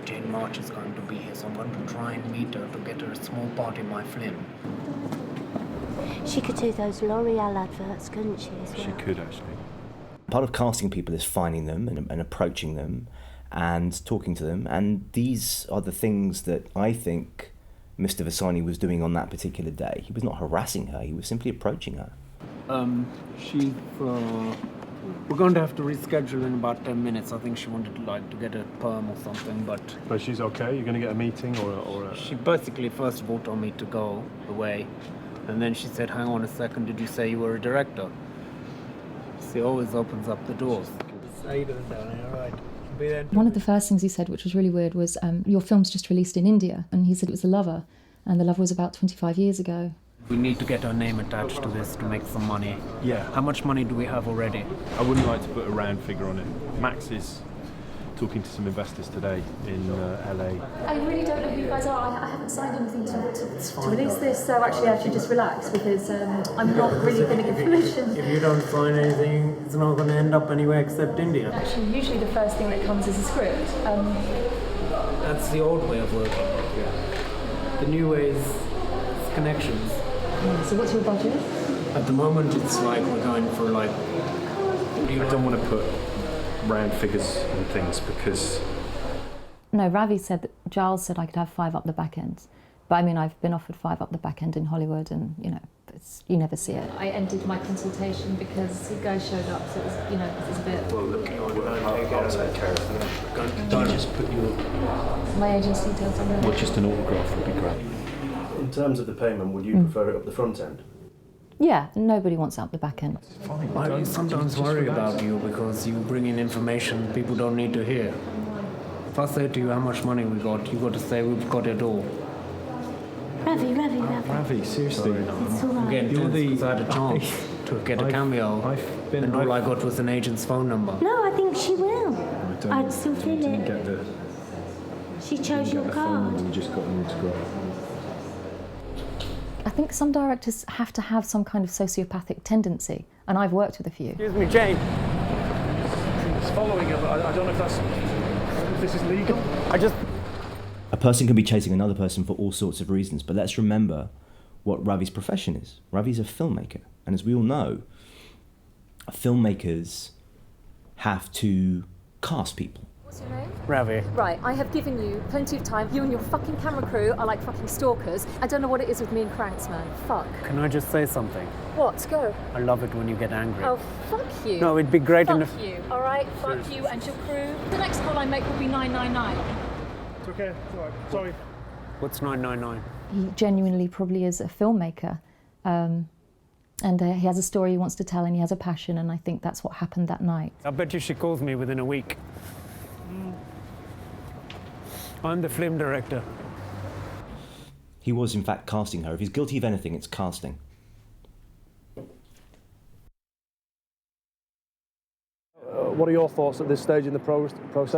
S7: Jane March is going to be here, so I'm going to try and meet her to get her a small part in my FLIM.
S10: She could do those L'Oreal adverts, couldn't she, as well?
S13: She could, actually.
S16: Part of casting people is finding them and approaching them and talking to them, and these are the things that I think Mr. Vasani was doing on that particular day. He was not harassing her, he was simply approaching her.
S7: We're going to have to reschedule in about 10 minutes. I think she wanted to get a perm or something, but
S4: she's okay? You're going to get a meeting or a...
S7: She basically first of all told me to go away, and then she said, hang on a second, did you say you were a director? She always opens up the doors. How you doing down here? All right.
S5: One of the first things he said, which was really weird, was your film's just released in India, and he said it was The Lover, and The Lover was about 25 years ago.
S7: We need to get our name attached to this to make some money.
S13: Yeah.
S7: How much money do we have already?
S13: I wouldn't like to put a round figure on it. Max is talking to some investors today in LA.
S5: I really don't know who you guys are. I haven't signed anything to release this, so actually I should just relax because I'm not really going to give permission.
S7: If you don't sign anything, it's not going to end up anywhere except India.
S5: Actually, usually the first thing that comes is a script.
S7: That's the old way of working. The new way is connections.
S5: So what's your budget?
S7: At the moment, it's like we're going for
S13: I don't want to put round figures and things because...
S5: No, Ravi said that Giles said I could have 5 up the back end. But I mean, I've been offered 5 up the back end in Hollywood and, you never see it. I ended my consultation because the guy showed up, so it was, it was a bit...
S13: Well, look, I'll take care of it. Can you just put
S5: My agent's details on there.
S13: Well, just an autograph would be great.
S11: In terms of the payment, would you prefer it up the front end?
S5: Yeah, nobody wants out the back end.
S7: I sometimes worry about you because you bring in information people don't need to hear. If I say to you how much money we got, you got to say we've got it all.
S13: Ravi, seriously.
S10: It's all right.
S7: Again, because I had a chance to get a cameo, and all I got was an agent's phone number.
S10: No, I think she will. I'd still feel
S13: Didn't
S10: it.
S13: get
S10: She chose your card.
S13: We just got an autograph.
S5: I think some directors have to have some kind of sociopathic tendency, and I've worked with a few.
S7: Excuse me, Jane.
S4: It's following her, but I don't know if this is legal.
S16: A person can be chasing another person for all sorts of reasons, but let's remember what Ravi's profession is. Ravi's a filmmaker, and as we all know, filmmakers have to cast people.
S5: What's your name?
S7: Ravi.
S5: Right, I have given you plenty of time. You and your fucking camera crew are like fucking stalkers. I don't know what it is with me and cranks, man. Fuck.
S7: Can I just say something?
S5: What? Go.
S7: I love it when you get angry.
S5: Oh, fuck you.
S7: No, it'd be great
S5: fuck
S7: enough.
S5: you, all right? Bye, fuck you and your crew. The next call I make will be 999.
S4: It's okay, it's all right. Sorry.
S7: What's 999?
S5: He genuinely probably is a filmmaker. And he has a story he wants to tell and he has a passion, and I think that's what happened that night.
S7: I bet you she calls me within a week. I'm the FLIM director.
S16: He was, in fact, casting her. If he's guilty of anything, it's casting.
S4: What are your thoughts at this stage in the process?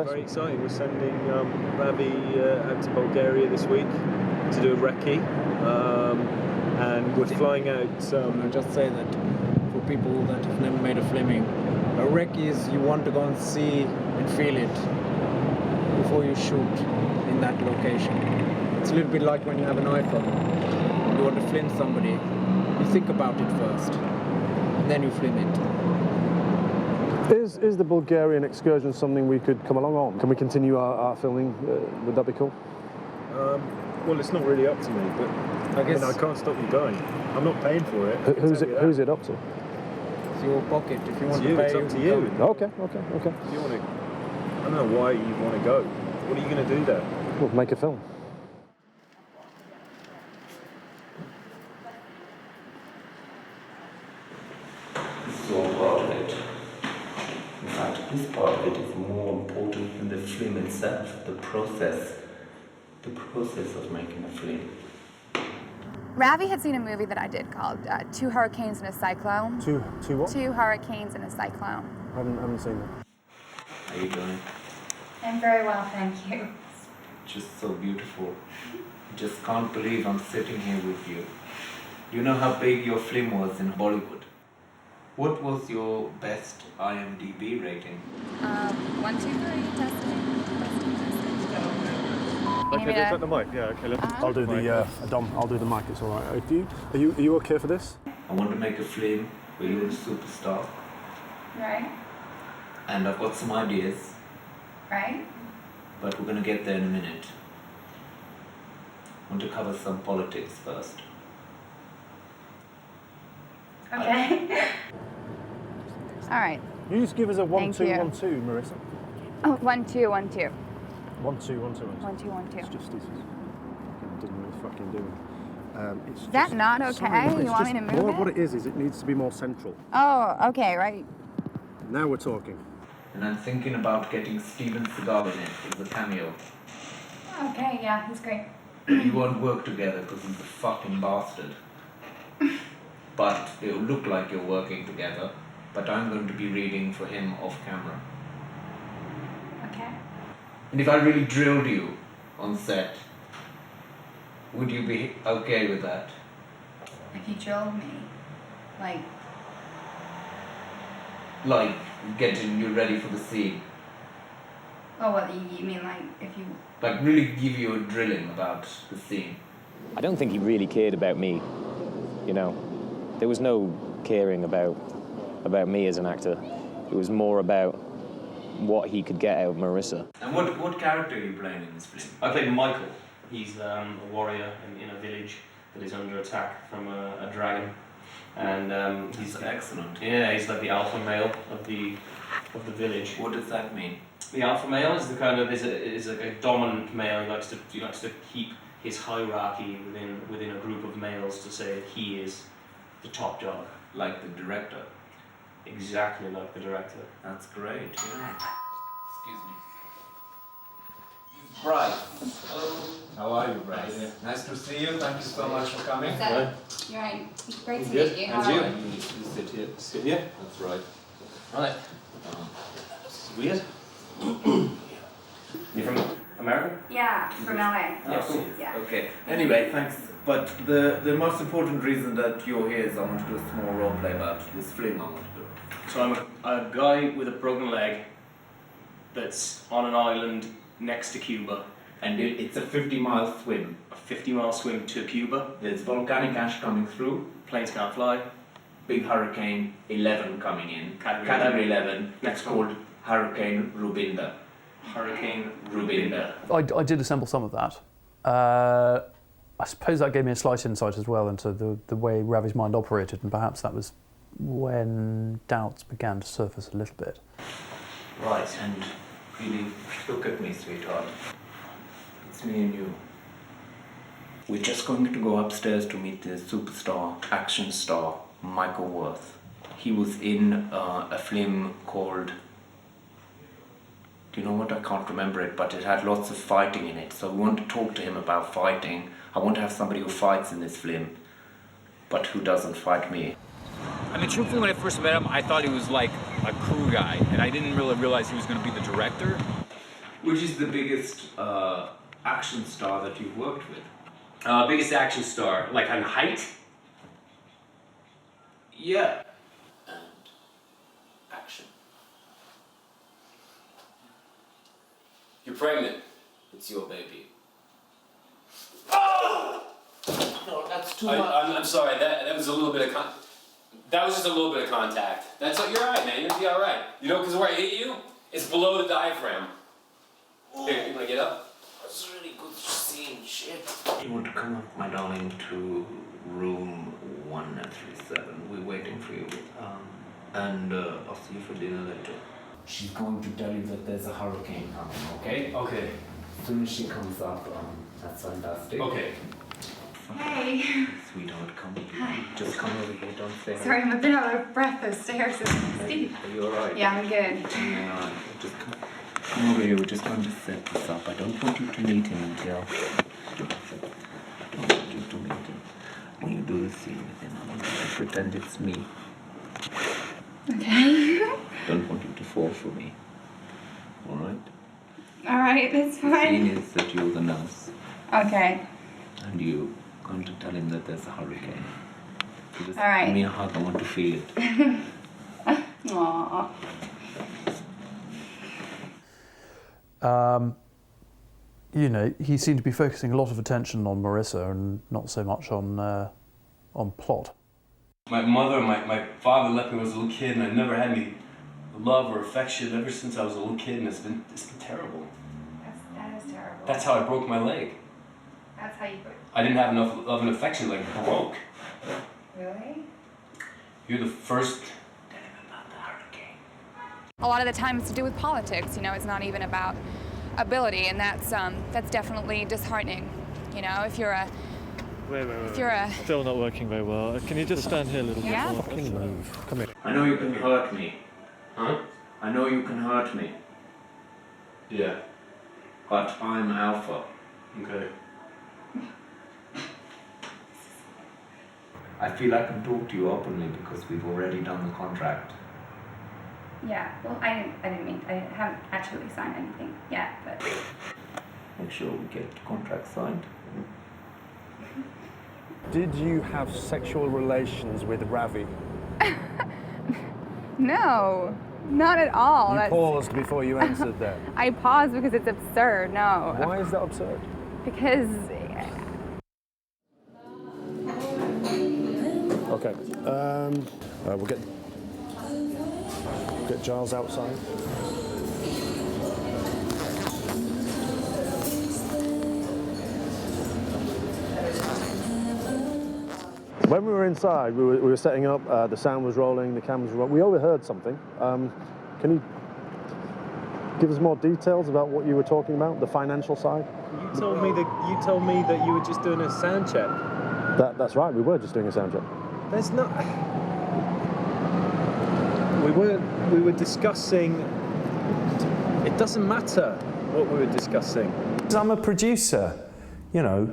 S14: Very exciting. We're sending Ravi out to Bulgaria this week to do a recce, and we're flying out.
S9: I'll just say that for people that have never made a filming, a recce is you want to go and see and feel it before you shoot in that location. It's a little bit like when you have an iPhone. You want to film somebody, you think about it first, and then you film it.
S4: Is the Bulgarian excursion something we could come along on? Can we continue our filming? Would that be cool?
S14: Well, it's not really up to me, but I guess I can't stop you going. I'm not paying for it.
S4: Who's it up to?
S9: It's your pocket. If you want
S14: to
S9: pay,
S14: it's up to you.
S4: Okay.
S14: If you want to, I don't know why you want to go. What are you going to do there?
S4: We'll make a film.
S20: So part of it. In fact, this part of it is more important than the film itself, the process of making a film.
S12: Ravi had seen a movie that I did called Two Hurricanes and a Cyclone.
S4: Two what?
S12: Two Hurricanes and a Cyclone.
S4: I haven't seen that.
S20: How are you doing?
S12: I'm very well, thank you.
S20: Just so beautiful. Just can't believe I'm sitting here with you. You know how big your film was in Bollywood? What was your best IMDb rating?
S12: 1, 2, 3, testing.
S4: Okay, take the mic. Yeah, okay. I'll do the Dom. I'll do the mic. It's all right. Are you okay for this?
S20: I want to make a film where you're a superstar,
S12: Right,
S20: and I've got some ideas,
S12: right.
S20: but we're gonna get there in a minute. I want to cover some politics first.
S12: Okay. All right.
S4: You just give us a 1,
S12: Thank
S4: 2,
S12: you.
S4: 1, 2, Marissa.
S12: Oh, 1, 2, 1, 2.
S4: 1, 2, 1, 2, 1, 2.
S12: 1, 2, 1, 2.
S4: It's just doesn't really fucking do it.
S12: Is that not okay?
S4: Sorry,
S12: You want me to move it?
S4: What it is it needs to be more central.
S12: Oh, okay, right.
S4: Now we're talking.
S20: And I'm thinking about getting Steven Seagal in it as a cameo.
S12: Okay, yeah, he's great.
S20: We won't work together because he's a fucking bastard. But it'll look like you're working together. But I'm going to be reading for him off camera.
S12: Okay.
S20: And if I really drilled you on set, would you be okay with that?
S12: If you drilled me, like,
S20: Like getting you ready for the scene.
S12: oh, what, you mean like if you...
S20: Like really give you a drilling about the scene.
S23: I don't think he really cared about me, you know. There was no caring about me as an actor. It was more about what he could get out of Marissa.
S20: And what character are you playing in this film?
S24: I played Michael. He's a warrior in a village that is under attack from a dragon. And he's
S20: excellent.
S24: Yeah, he's like the alpha male of the village.
S20: What does that mean?
S24: The alpha male is the kind of is a dominant male. He likes to keep his hierarchy within a group of males to say that he is the top dog.
S20: Like the director.
S24: Exactly like the director.
S20: That's great, yeah. Excuse me. Bryce. Hello. How are you, Bryce? Nice to see you. Thank you so much for coming.
S12: You're right. Great to
S20: Good.
S12: meet you.
S20: And
S12: How
S20: you?
S12: are you?
S20: You sit here. Sit here? That's right.
S24: Right.
S20: This is weird.
S24: You from America?
S12: Yeah, from LA.
S20: Oh, cool.
S12: Yeah.
S20: Okay. Anyway, thanks. But the most important reason that you're here is I want to do a small role play about this film I want to do.
S24: So I'm a guy with a broken leg that's on an island next to Cuba.
S20: And it's a 50-mile swim.
S24: A 50-mile swim to Cuba.
S20: There's volcanic ash coming through.
S24: Planes can't fly.
S20: Big Hurricane 11 coming in.
S24: Category
S20: 11. It's called Hurricane Rubinda.
S24: Hurricane
S20: Rubinda.
S17: I did assemble some of that. I suppose that gave me a slight insight as well into the way Ravi's mind operated, and perhaps that was when doubts began to surface a little bit.
S8: Right, and really look at me, sweetheart. It's me and you. We're just going to go upstairs to meet the superstar, action star, Michael Worth. He was in a film called... Do you know what? I can't remember it, but it had lots of fighting in it. So we want to talk to him about fighting. I want to have somebody who fights in this film, but who doesn't fight me.
S15: I mean, truthfully, when I first met him, I thought he was like a crew guy, and I didn't really realize he was going to be the director.
S8: Which is the biggest action star that you've worked with?
S24: Biggest action star, like on height?
S8: Yeah. And action.
S18: You're pregnant. It's your baby.
S8: No, that's too much.
S18: I'm sorry. That was a little bit of that was just a little bit of contact. That's you're all right, man. You'll be all right. You know, because where I hit you, it's below the diaphragm. Here, you wanna get up?
S8: It's really good seeing shit. You want to come up, my darling, to room 137. We're waiting for you. And I'll see you for dinner later.
S18: She's going to tell you that there's a hurricane coming, okay? Okay. As soon as she comes up, that's fantastic. Okay.
S12: Hey.
S8: Sweetheart, come here. Just come over here, don't stay.
S12: Sorry, I'm a bit out of breath. Those stairs are steep.
S8: Are you alright?
S12: Yeah, I'm good.
S8: Yeah, just come over here. We're just going to set this up. I don't want you to meet him until... I don't want you to meet him. When you do the scene with him, I want you to pretend it's me.
S12: Okay.
S8: Don't want you to fall for me. Alright?
S12: Alright, that's
S8: The
S12: fine.
S8: scene is that you're the nurse.
S12: Okay.
S8: And you're going to tell him that there's a hurricane. So just
S12: Alright.
S8: give me a hug. I want to feel it.
S12: Aww.
S17: You know, he seemed to be focusing a lot of attention on Marissa and not so much on plot.
S24: My mother and my father left me when I was a little kid, and I never had any love or affection ever since I was a little kid, and it's been terrible.
S12: That is terrible.
S24: That's how I broke my leg.
S12: That's how you put.
S24: I didn't have enough love and affection, like broke.
S12: Really?
S24: You're the first.
S12: A lot of the time it's to do with politics, you know, it's not even about ability, and that's definitely disheartening. You know, if you're a
S19: Still not working very well. Can you just stand here a little
S12: Yeah.
S19: bit more?
S8: Come here. I know you can hurt me. Huh? I know you can hurt me. Yeah. But I'm alpha.
S24: Okay.
S8: I feel I can talk to you openly because we've already done the contract.
S12: Yeah, well, I haven't actually signed anything yet, but...
S8: Make sure we get the contract signed.
S25: Did you have sexual relations with Ravi?
S12: No, not at all.
S25: You paused before you answered that.
S12: I paused because it's absurd, no.
S25: Why is that absurd?
S12: Because...
S4: Okay. We'll get Giles outside. When we were inside, we were setting up. The sound was rolling, the cameras were rolling. We overheard something. Can you give us more details about what you were talking about, the financial side?
S14: You told me that you were just doing a sound check.
S4: That's right. We were just doing a sound check.
S14: There's not. We were discussing. It doesn't matter what we were discussing.
S13: I'm a producer, you know,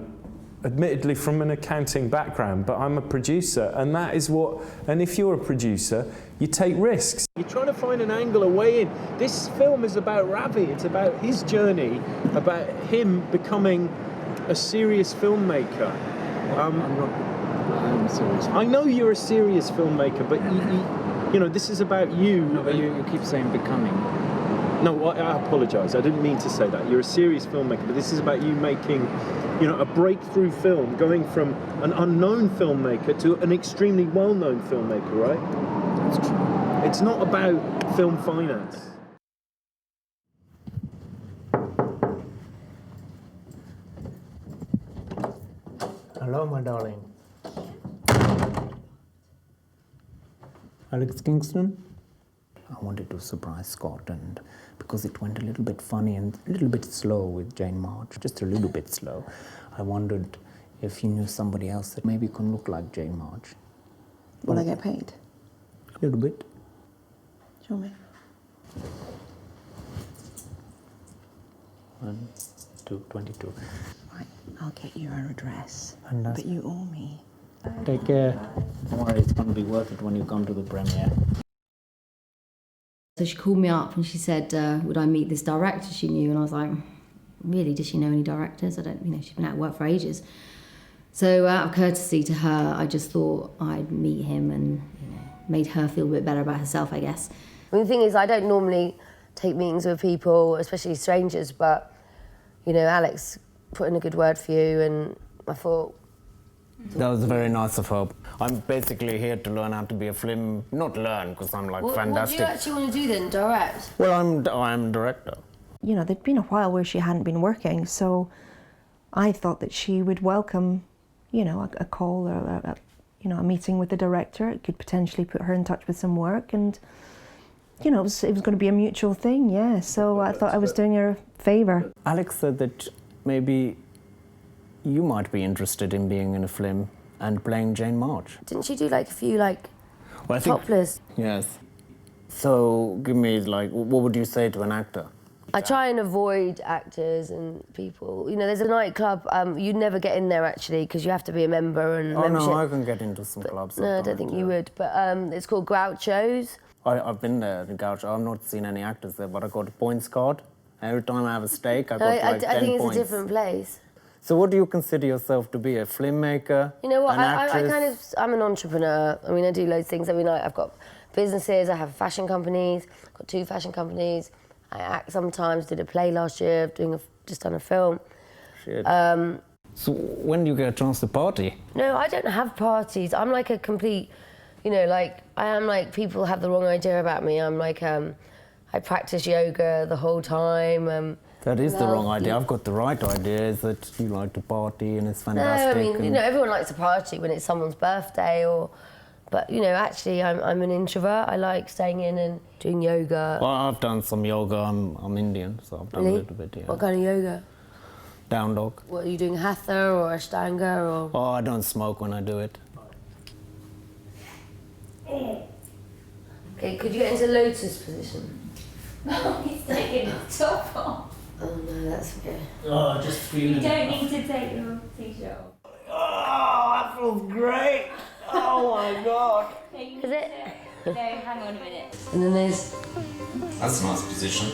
S13: admittedly from an accounting background, but I'm a producer, and that is what. And if you're a producer, you take risks.
S14: You're trying to find an angle, a way in. This film is about Ravi. It's about his journey, about him becoming a serious filmmaker.
S9: I'm serious.
S14: I know you're a serious filmmaker, but you know, this is about you.
S9: No, but you keep saying becoming.
S14: No, I apologise. I didn't mean to say that. You're a serious filmmaker, but this is about you making, you know, a breakthrough film, going from an unknown filmmaker to an extremely well-known filmmaker, right?
S9: That's true.
S14: It's not about film finance.
S7: Hello, my darling. Alex Kingston? I wanted to surprise Scott, and because it went a little bit funny and a little bit slow with Jane March, just a little bit slow, I wondered if you knew somebody else that maybe can look like Jane March.
S6: Will I get paid?
S7: A little bit.
S6: Show me.
S7: 1, 2, 22.
S6: Right, I'll get you her address.
S7: And that's
S6: but you owe me.
S7: Take care. Don't worry, it's going to be worth it when you come to the premiere.
S1: So she called me up and she said, would I meet this director she knew? And I was like, really, does she know any directors? I don't, she's been out of work for ages. So out of courtesy to her, I just thought I'd meet him and, made her feel a bit better about herself, I guess.
S10: I mean, the thing is, I don't normally take meetings with people, especially strangers, but, Alex put in a good word for you, and I thought...
S7: That was very nice of her. I'm basically here to learn how to be a film, not learn, because I'm fantastic.
S10: What do you actually want to do then, direct?
S7: Well, I'm director.
S2: There'd been a while where she hadn't been working, so I thought that she would welcome, a call or a meeting with the director. It could potentially put her in touch with some work, and it was going to be a mutual thing, yeah. So I thought I was doing her a favour.
S7: Alex said that maybe you might be interested in being in a film and playing Jane March.
S10: Didn't she do a few topless?
S7: Yes. So give me what would you say to an actor?
S10: I try and avoid actors and people. There's a nightclub, you'd never get in there actually because you have to be a member and membership.
S7: No, I can get into some clubs.
S10: No, I don't think you would, but it's called Groucho's.
S7: I've been there, the Groucho. I've not seen any actors there, but I got a points card. Every time I have a steak, I got 10 points.
S10: I think it's a different place.
S7: So what do you consider yourself to be, a filmmaker,
S10: You know what,
S7: an actress?
S10: I'm an entrepreneur. I do loads of things every night. I've got businesses, I have fashion companies, I've got 2 fashion companies. I act sometimes, did a play last year, just done a film.
S7: Shit. So when do you get a chance to party?
S10: No, I don't have parties. I'm a complete, I am people have the wrong idea about me. I'm I practice yoga the whole time.
S7: That is the wrong idea. I've got the right idea, is that you like to party and it's fantastic.
S10: No, everyone likes to party when it's someone's birthday But, actually, I'm an introvert. I like staying in and doing yoga.
S7: Well, I've done some yoga. I'm Indian, so I've done a little bit, yeah.
S10: What kind of yoga?
S7: Down dog.
S10: What, are you doing hatha or ashtanga or...?
S7: Oh, I don't smoke when I do it.
S10: Okay, could you get into lotus position?
S1: No, he's taking his top off.
S10: Oh, no, that's okay.
S7: Oh, just feeling
S1: You don't need to take your t-shirt off.
S7: Oh, that feels great. Oh my God.
S10: Is it?
S1: No, hang on a minute.
S10: And then there's...
S8: That's a nice position.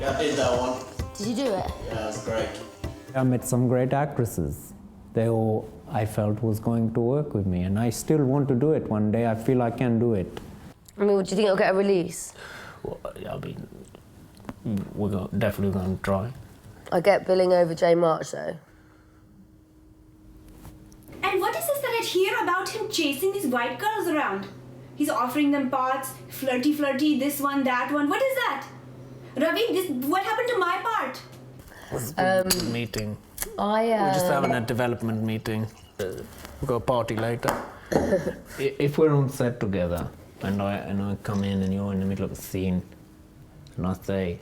S7: Yeah, I did that one.
S10: Did you do it?
S7: Yeah, it was great. I met some great actresses. They all, I felt, was going to work with me, and I still want to do it one day. I feel I can do it.
S10: Do you think it'll get a release?
S7: Well, we're definitely going to try.
S10: I get billing over Jane March, though.
S3: And what is this that I hear about him chasing these white girls around? He's offering them parts, flirty, this one, that one. What is that? Ravi, what happened to my part?
S7: Meeting.
S10: We're
S7: We're just having a development meeting. We've got a party later. If we're on set together and I come in and you're in the middle of a scene and I say,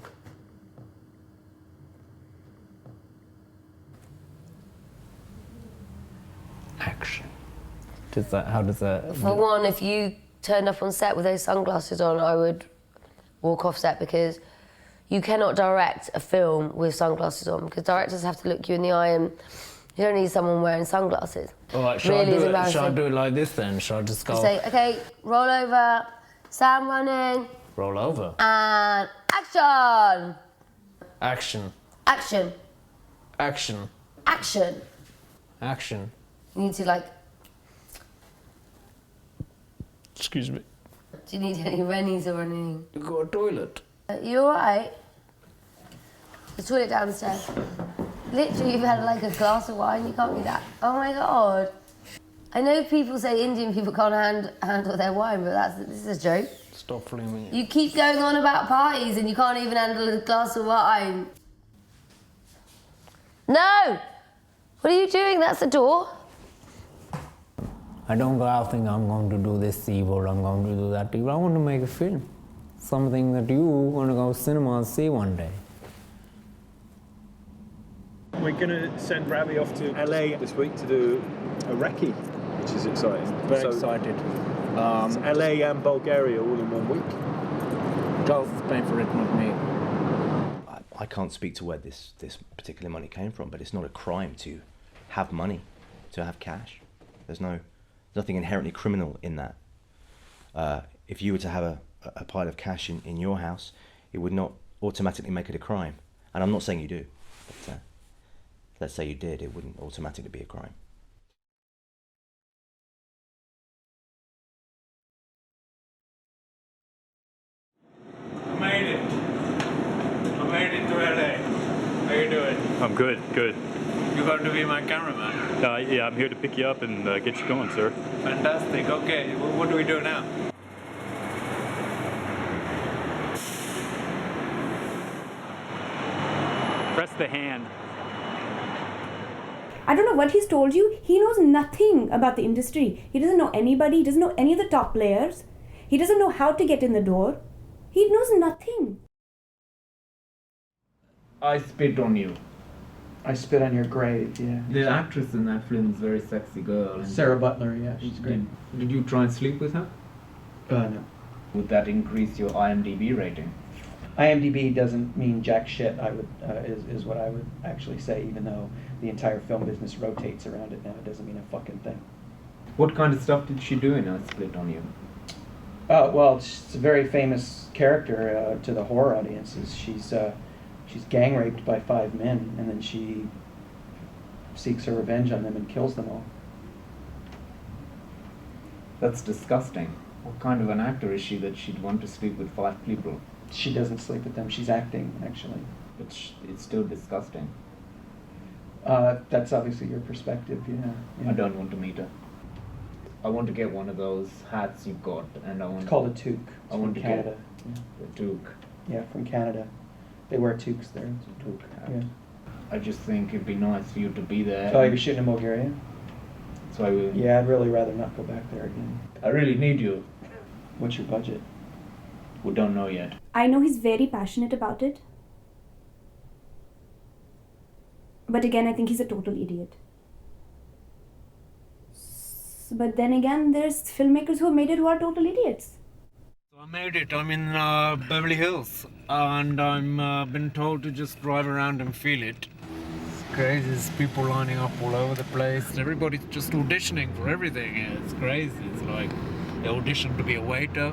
S7: action. How does that?
S10: For one, if you turned up on set with those sunglasses on, I would walk off set because you cannot direct a film with sunglasses on because directors have to look you in the eye and you don't need someone wearing sunglasses.
S7: All right, shall I do it like this then? Shall I just go?
S10: Say, okay, roll over, sound running.
S7: Roll over.
S10: And action!
S7: Action.
S10: Action.
S7: Action.
S10: Action.
S7: Action.
S10: You need to
S7: Excuse me.
S10: Do you need any rennies or anything?
S7: You got a toilet?
S10: You alright? The toilet downstairs. Literally, you've had like a glass of wine, you can't be that. Oh my God. I know people say Indian people can't handle their wine, but this is a joke.
S7: Stop flaming it.
S10: You keep going on about parties and you can't even handle a glass of wine. No! What are you doing? That's the door.
S7: I don't think I'm going to do this evil, I'm going to do that evil. I want to make a film. Something that you want to go to cinema and see one day.
S14: We're going to send Ravi off to LA this week to do a recce, which is exciting.
S9: Very excited.
S14: It's LA and Bulgaria all in 1 week.
S9: Charles is paying for it, not me.
S5: I can't speak to where this particular money came from, but it's not a crime to have money, to have cash. There's nothing inherently criminal in that. If you were to have a pile of cash in your house, it would not automatically make it a crime. And I'm not saying you do, but let's say you did, it wouldn't automatically be a crime.
S11: I made it to LA. How you doing?
S16: I'm good.
S11: You're going to be my cameraman?
S16: Yeah, I'm here to pick you up and get you going, sir.
S11: Fantastic. Okay, what do we do now?
S16: Press the hand.
S3: I don't know what he's told you. He knows nothing about the industry. He doesn't know anybody. He doesn't know any of the top players. He doesn't know how to get in the door. He knows nothing.
S9: I spit on you.
S21: I spit on your grave, yeah.
S9: The actress in that film is a very sexy girl. And
S21: Sarah Butler, yeah, she's great.
S9: Did you try and sleep with her?
S21: No.
S9: Would that increase your IMDb rating?
S21: IMDb doesn't mean jack shit, is what I would actually say, even though the entire film business rotates around it now. It doesn't mean a fucking thing.
S9: What kind of stuff did she do in I Split on You?
S21: Well, she's a very famous character to the horror audiences. She's gang raped by 5 men, and then she seeks her revenge on them and kills them all.
S9: That's disgusting. What kind of an actor is she that she'd want to sleep with 5 people?
S21: She doesn't sleep with them. She's acting, actually.
S9: But it's still disgusting.
S21: That's obviously your perspective, yeah.
S9: I don't want to meet her. I want to get one of those hats you've got, and I want.
S21: It's called a toque.
S9: I want
S21: from
S9: to
S21: Canada.
S9: get a toque.
S21: Yeah, from Canada. They wear toques there.
S9: It's a toque hat.
S21: Yeah.
S9: I just think it'd be nice for you to be there.
S21: Oh, you're shooting in Bulgaria?
S9: So I will.
S21: Yeah, I'd really rather not go back there again.
S9: I really need you.
S21: What's your budget?
S9: We don't know yet.
S3: I know he's very passionate about it. But again, I think he's a total idiot. But then again, there's filmmakers who have made it who are total idiots.
S9: So I made it. I'm in Beverly Hills, and I'm been told to just drive around and feel it. It's crazy. There's people lining up all over the place. Everybody's just auditioning for everything. It's crazy. It's like they audition to be a waiter.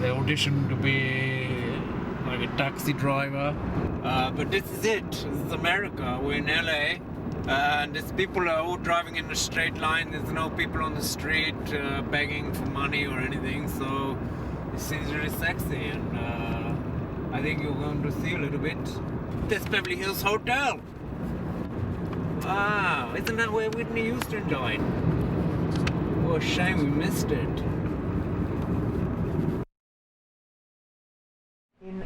S9: They audition to be like a taxi driver. But this is it. This is America. We're in LA. And these people are all driving in a straight line. There's no people on the street begging for money or anything. So it seems really sexy. And I think you're going to see a little bit. This Beverly Hills Hotel. Wow, isn't that where Whitney Houston died? What a shame we missed it.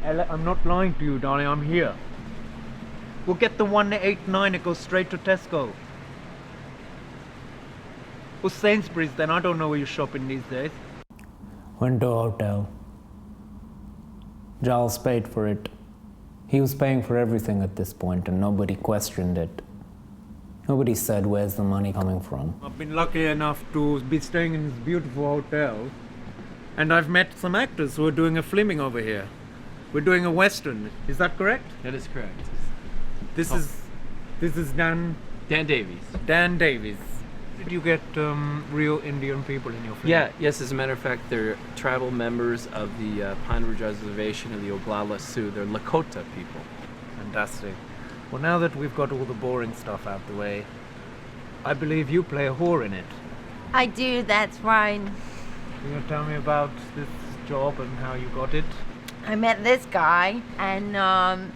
S9: I'm not lying to you, darling. I'm here. We'll get the 189. It goes straight to Tesco. Or Sainsbury's then. I don't know where you're shopping these days.
S7: Went to a hotel. Giles paid for it. He was paying for everything at this point, and nobody questioned it. Nobody said, where's the money coming from?
S9: I've been lucky enough to be staying in this beautiful hotel, and I've met some actors who are doing a filming over here. We're doing a Western. Is that correct?
S22: That is correct.
S9: This is Dan
S22: Davies.
S9: Dan Davies. Did you get real Indian people in your film?
S22: Yeah, yes, as a matter of fact, they're tribal members of the Pine Ridge Reservation of the Oglala Sioux. They're Lakota people.
S9: Fantastic. Well, now that we've got all the boring stuff out the way, I believe you play a whore in it.
S26: I do, that's right.
S9: Can you tell me about this job and how you got it?
S26: I met this guy, and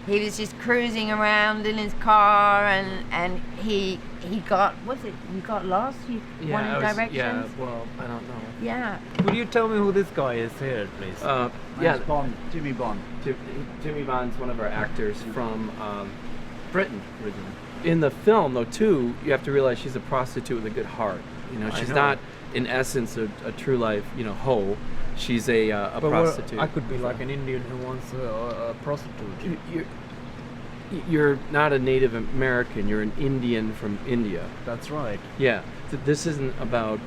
S26: He was just cruising around in his car, and he got, what's it, you got lost? You wanted directions?
S22: Yeah, well, I don't know.
S26: Yeah.
S22: Would you tell me who this guy is here, please? Yeah,
S15: Bond, Jimmy Bond.
S22: Jimmy Bond's one of our actors from Britain originally. In the film, though, too, you have to realize she's a prostitute with a good heart. You know, she's not, in essence, a true life, you know, hoe. She's a prostitute.
S9: I could be like an Indian who wants a prostitute.
S22: You're not a Native American. You're an Indian from India.
S9: That's right.
S22: Yeah. This isn't about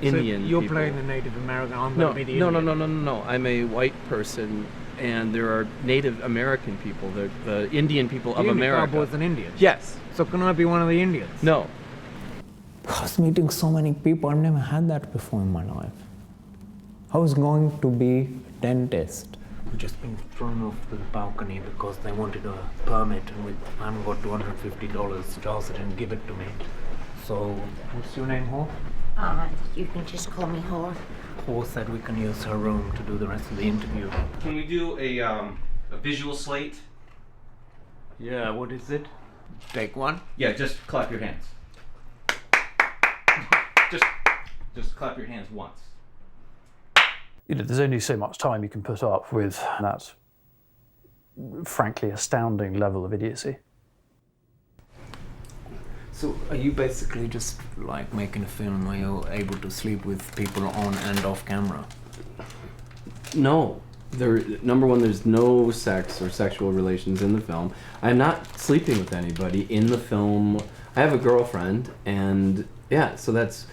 S22: Indian
S9: So you're
S22: people.
S9: playing the Native American. I'm going to be the Indian.
S22: No. I'm a white person, and there are Native American people. The Indian people of America.
S9: Cowboys and Indians.
S22: Yes.
S9: So can I be one of the Indians?
S22: No.
S9: I was meeting so many people. I've never had that before in my life. I was going to be a dentist. We've just been thrown off the balcony because they wanted a permit, and I haven't got $250. Charles didn't give it to me. So, what's your name, Whore?
S26: You can just call me Whore.
S9: Whore said we can use her room to do the rest of the interview.
S24: Can we do a visual slate?
S9: Yeah, what is it? Take one?
S24: Yeah, just clap your hands. Just clap your hands once.
S25: You know, there's only so much time you can put up with that frankly astounding level of idiocy.
S9: So are you basically just like making a film where you're able to sleep with people on and off camera?
S22: No. Number one, there's no sex or sexual relations in the film. I'm not sleeping with anybody in the film. I have a girlfriend, and yeah, so that's...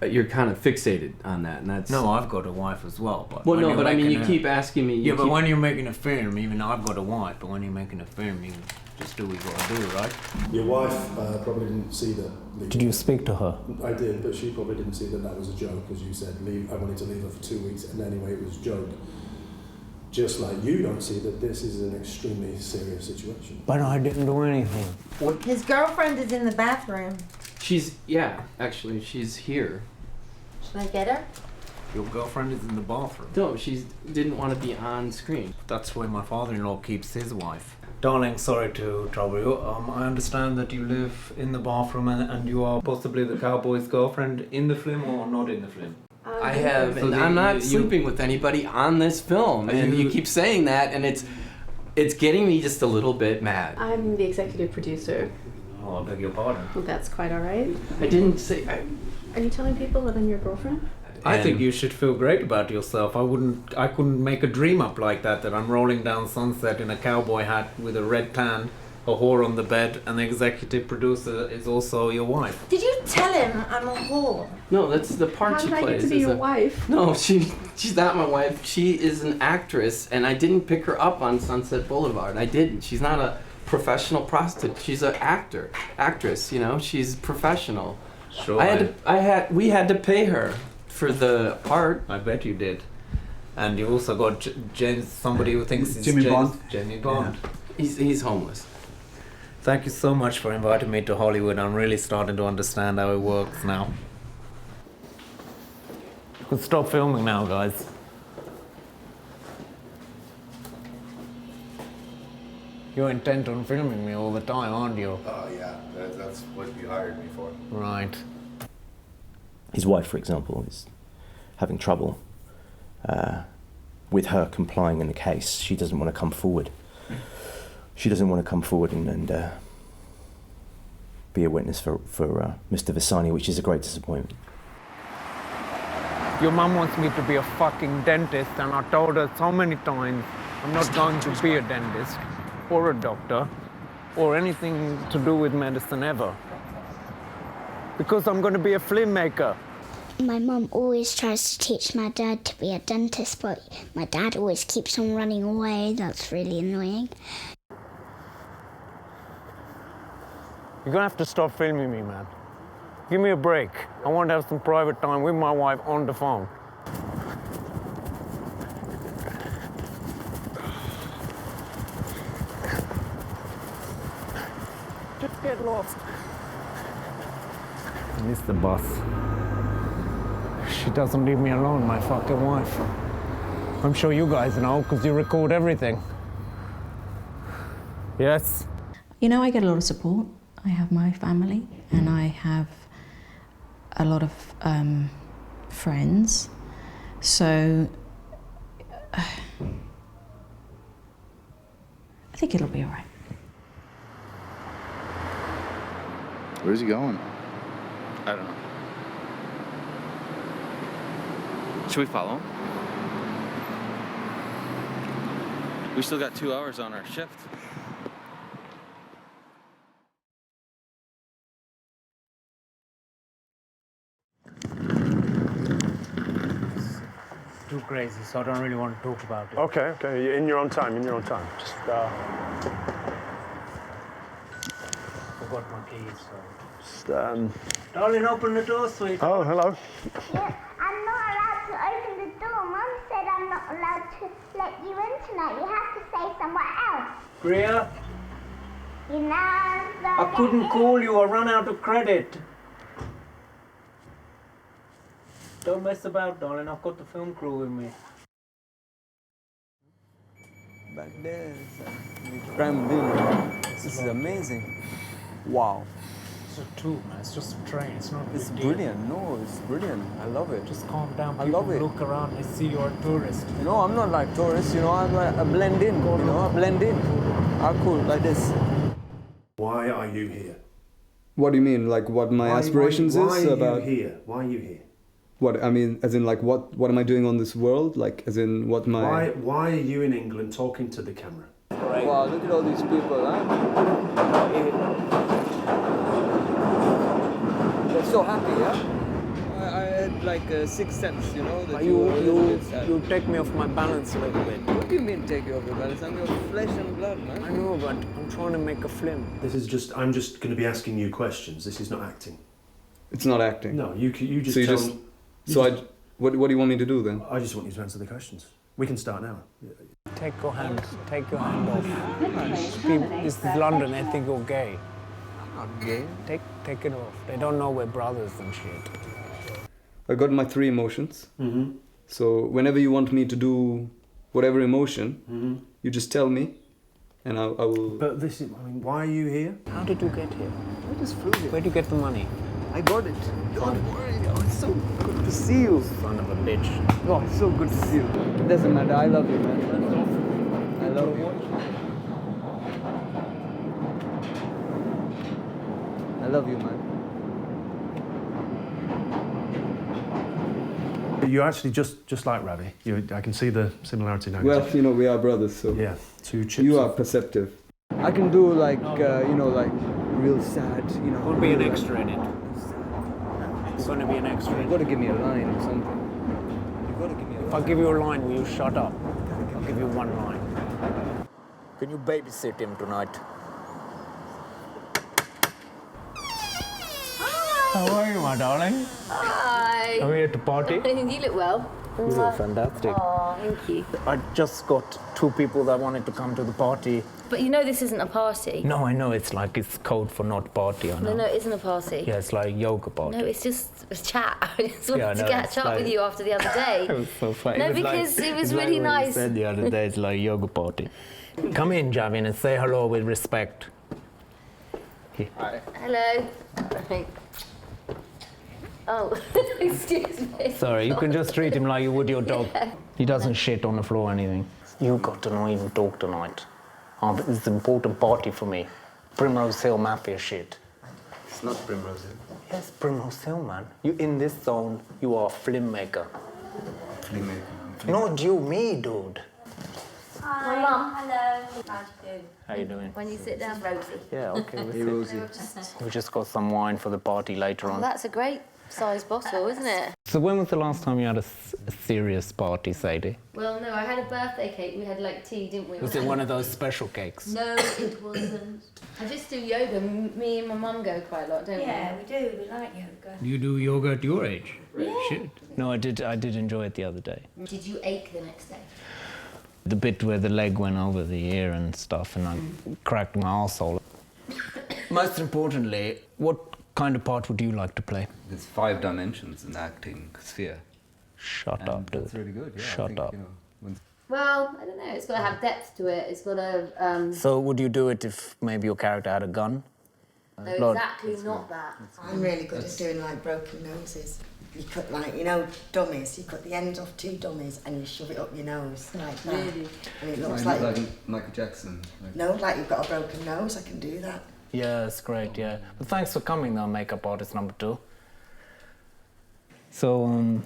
S22: You're kind of fixated on that, and that's...
S9: No, I've got a wife as well, but...
S22: Well, no, but I mean, you keep asking me...
S9: Yeah, but when you're making a film, even though I've got a wife, but when you're making a film, you just do what you gotta do, right?
S17: Your wife probably didn't see that.
S9: Did you speak to her?
S17: I did, but she probably didn't see that was a joke, as you said. I wanted to leave her for 2 weeks, and anyway, it was a joke. Just like you don't see that this is an extremely serious situation.
S9: But I didn't do anything.
S26: His girlfriend is in the bathroom.
S22: Actually, she's here.
S26: Should I get her?
S9: Your girlfriend is in the bathroom?
S22: No, she didn't want to be on screen.
S9: That's where my father-in-law keeps his wife. Darling, sorry to trouble you. I understand that you live in the bathroom and you are possibly the cowboy's girlfriend in the film or not in the film?
S22: I have, and I'm not sleeping with anybody on this film, and you keep saying that, and it's getting me just a little bit mad.
S18: I'm the executive producer.
S9: Oh, I beg your pardon.
S18: Well, that's quite all right.
S22: I didn't say...
S18: Are you telling people that I'm your girlfriend?
S9: I think you should feel great about yourself. I couldn't make a dream up like that I'm rolling down Sunset in a cowboy hat with a red tan, a whore on the bed, and the executive producer is also your wife.
S26: Did you tell him I'm a whore?
S22: No, that's the part she plays.
S18: How did I get to be your wife?
S22: No, she's not my wife. She is an actress, and I didn't pick her up on Sunset Boulevard. I didn't. She's not a professional prostitute. She's an actress, you know? She's professional.
S9: Sure.
S22: We had to pay her for the part.
S9: I bet you did. And you also got somebody who thinks it's
S15: Jimmy Bond.
S9: Jimmy Bond.
S22: Yeah. He's homeless.
S9: Thank you so much for inviting me to Hollywood. I'm really starting to understand how it works now. You can stop filming now, guys. You're intent on filming me all the time, aren't you?
S17: Oh, yeah. That's what you hired me for.
S9: Right.
S5: His wife, for example, is having trouble with her complying in the case. She doesn't want to come forward. She doesn't want to come forward and be a witness for Mr. Visani, which is a great disappointment.
S9: Your mum wants me to be a fucking dentist, and I told her so many times I'm not going to be a dentist or a doctor or anything to do with medicine ever. Because I'm going to be a film maker.
S19: My mum always tries to teach my dad to be a dentist, but my dad always keeps on running away. That's really annoying.
S9: You're gonna have to stop filming me, man. Give me a break. I want to have some private time with my wife on the phone. Just get lost. I miss the bus. She doesn't leave me alone, my fucking wife. I'm sure you guys know, because you record everything.
S7: Yes.
S4: You know, I get a lot of support. I have my family and I have a lot of friends. So I think it'll be all right.
S12: Where's he going?
S13: I don't know. Should we follow him? We still got 2 hours on our shift.
S9: Too crazy, so I don't really want to talk about it.
S17: Okay, okay. In your own time, in your own time. Just,
S9: Forgot my keys, so...
S17: just,
S9: Darling, open the door, sweet.
S17: Oh, hello.
S19: Yeah, I'm not allowed to open the door. Mum said I'm not allowed to let you in tonight. You have to stay somewhere else.
S9: Priya,
S19: You know,
S9: I couldn't call you. I ran out of credit. Don't mess about, darling. I've got the film crew with me.
S15: Back there is a crime building. This is amazing. Wow.
S9: It's a tool, man. It's just a train. It's not a
S15: It's
S9: big deal.
S15: brilliant. No, it's brilliant. I love it.
S9: Just calm down.
S15: I
S9: People
S15: love it.
S9: look around. They see you're a tourist.
S15: You know, I'm not like tourist. You know, I'm like I blend in. You know, I blend in. I'm cool like this.
S17: Why are you here?
S20: What do you mean? Like what my aspirations
S17: why
S20: is
S17: are
S20: about?
S17: you here? Why are you here?
S20: What I mean, as in like what am I doing on this world? Like as in what my
S17: Why are you in England talking to the camera?
S15: Wow, look at all these people, huh? They're so happy, yeah? I had like a sixth sense, you know, that
S7: You take me off my balance a little bit.
S15: What do you mean take you off your balance? I'm your flesh and blood, man.
S7: I know, but I'm trying to make a film.
S17: I'm just going to be asking you questions. This is not acting.
S20: It's not acting.
S17: No, you just
S20: so you
S17: tell
S20: just
S17: me.
S20: what do you want me to do then?
S17: I just want you to answer the questions. We can start now.
S7: Take your hand off. This is London, they think you're gay.
S15: I'm not gay.
S7: Take it off. They don't know we're brothers and shit.
S20: I got my 3 emotions.
S17: Mm-hmm.
S20: So whenever you want me to do whatever emotion, you just tell me, and I will.
S17: But this is, I mean, why are you here?
S7: How did you get here?
S15: I just flew here.
S7: Where'd you get the money?
S15: I got it. Don't worry. Oh, it's so good to see you.
S7: Son of a bitch.
S15: Oh, it's so good to see you. It doesn't matter. I love you, man. I love you. I love you, man.
S17: You're actually just like Ravi. I can see the similarity now.
S20: Well, you know, we are brothers, so
S17: yeah, 2 chips.
S20: You are perceptive.
S15: I can do like you know, like real sad. You know.
S7: Won't be an extra in it. It's going to be an extra.
S15: You've got to give me a line or something. You've got to give me a line.
S7: If I give you a line, will you shut up? I'll give you 1 line. Can you babysit him tonight? How are you, my darling?
S26: Hi.
S7: Are we at the party?
S26: You look well.
S7: You look fantastic.
S26: Oh, thank you.
S7: I just got 2 people that wanted to come to the party.
S26: But you know this isn't a party.
S7: No, I know, it's code for not party, I know.
S26: No, it isn't a party.
S7: Yeah, it's like yoga party.
S26: No, it's just a chat. I just wanted
S7: Yeah,
S26: to
S7: no,
S26: catch
S7: it's
S26: up
S7: like-
S26: with you after the other day.
S7: It was so funny.
S26: No,
S7: It was
S26: because
S7: like-
S26: it was
S7: it's like
S26: really
S7: what you
S26: nice.
S7: said the other day, it's like yoga party. Come in, Javin, and say hello with respect.
S26: Hi. Hello. Right. Oh, excuse me.
S7: Sorry, you can just treat him like you would your dog.
S26: Yeah.
S7: He doesn't shit on the floor or anything. You got to not even talk tonight. It's an important party for me. Primrose Hill Mafia shit.
S20: It's not Primrose Hill.
S7: Yes, Primrose Hill, man. You in this zone, you are a film maker.
S20: Film maker.
S7: Not you, me, dude.
S26: Hi. My mum. Hello. How you doing?
S7: How you doing?
S26: When you sit down, Rosie.
S7: Yeah, okay.
S20: Hey, Rosie.
S7: We just got some wine for the party later
S26: Oh,
S7: on.
S26: that's a great size bottle, isn't it?
S7: So when was the last time you had a serious party, Sadie?
S26: Well, no, I had a birthday cake. We had like tea, didn't we?
S7: Was it one of those special cakes?
S26: No, it wasn't. I just do yoga. Me and my mum go quite a lot, don't we?
S3: Yeah, we do. We like yoga.
S7: You do yoga at your age?
S26: Yeah.
S7: Shit. No, I did enjoy it the other day.
S26: Did you ache the next day?
S7: The bit where the leg went over the ear and stuff, and I cracked my arsehole. Most importantly, what kind of part would you like to play?
S20: There's 5 dimensions in the acting sphere.
S7: Shut
S20: And
S7: up, dude.
S20: That's really good. Yeah, I
S7: Shut
S20: think,
S7: up.
S20: You know,
S1: Well, I don't know. It's got to have depth to it. It's got to.
S7: So would you do it if maybe your character had a gun?
S1: No,
S7: Blood.
S1: exactly not that.
S2: I'm really good at doing like broken noses. You cut like, you know, dummies. You cut the ends off 2 dummies and you shove it up your nose like that.
S1: Really?
S2: And it looks
S22: Like
S2: like
S22: Michael Jackson.
S2: no, like you've got a broken nose. I can do that.
S7: Yeah, it's great, yeah. But thanks for coming though, makeup artist number 2. So,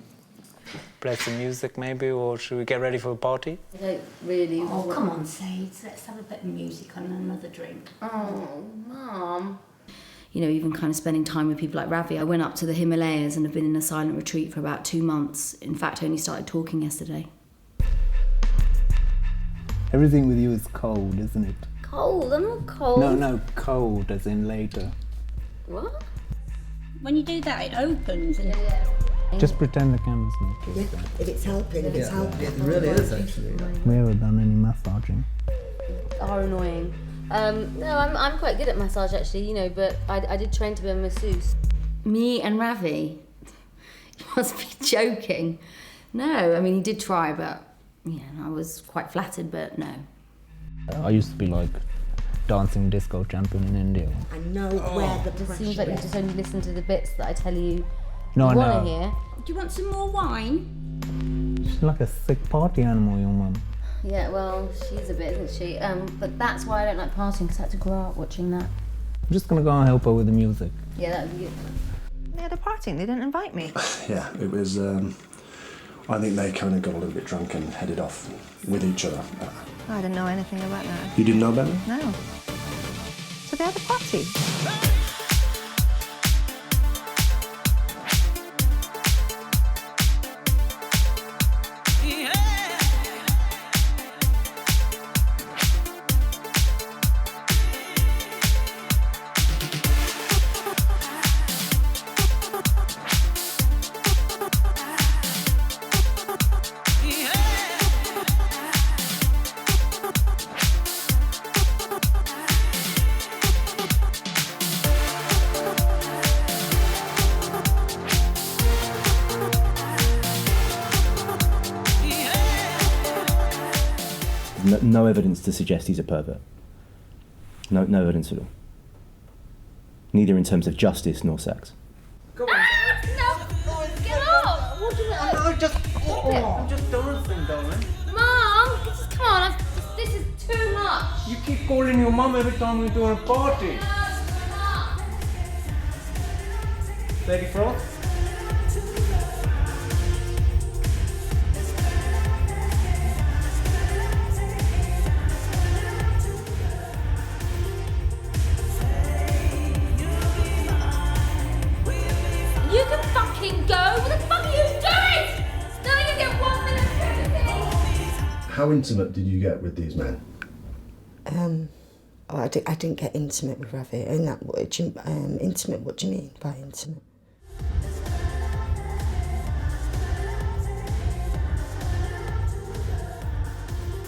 S7: play some music maybe, or should we get ready for a party?
S1: I don't really.
S3: Oh, come on, Sage. Let's have a bit of music and another drink.
S1: Oh, Mum. You know, even kind of spending time with people like Ravi. I went up to the Himalayas and have been in a silent retreat for about 2 months. In fact, I only started talking yesterday.
S7: Everything with you is cold, isn't it?
S1: Cold? I'm not cold.
S7: No, cold as in later.
S1: What?
S3: When you do that, it opens. And
S7: Just pretend the camera's not
S2: Yeah, if it's helping, if it's helping.
S22: It really is actually.
S7: We haven't done any massaging.
S1: Are annoying. No, I'm quite good at massage actually, you know, but I did train to be a masseuse. Me and Ravi? You must be joking. No, I mean, he did try, but, yeah, I was quite flattered, but no.
S7: I used to be like dancing disco champion in India.
S2: I know where the
S1: It
S2: pressure
S1: seems like you
S2: is.
S1: just only listen to the bits that I tell you
S7: No,
S1: you want to
S7: no.
S1: hear.
S3: do you want some more wine?
S7: She's like a sick party animal, your mum.
S1: Yeah, well, she's a bit, isn't she? But that's why I don't like partying, because I had to grow up watching that.
S7: I'm just gonna go and help her with the music.
S1: Yeah, that would be good.
S6: They had a partying, they didn't invite me.
S17: Yeah, it was. I think they kind of got a little bit drunk and headed off with each other.
S6: I didn't know anything about that.
S17: You didn't know about it?
S6: No. So they had a party.
S5: No evidence to suggest he's a pervert. No evidence at all. Neither in terms of justice nor sex.
S1: No! Get off! What do you mean?
S7: I'm just dancing, darling.
S1: Mom! Just come on, this is too much.
S7: You keep calling your mum every time we do a party. Lady Frost?
S1: You can fucking go! What the fuck are you doing? Now you get 1 minute privacy!
S17: How intimate did you get with these men?
S2: I didn't get intimate with Ravi. In that, intimate, what do you mean by intimate?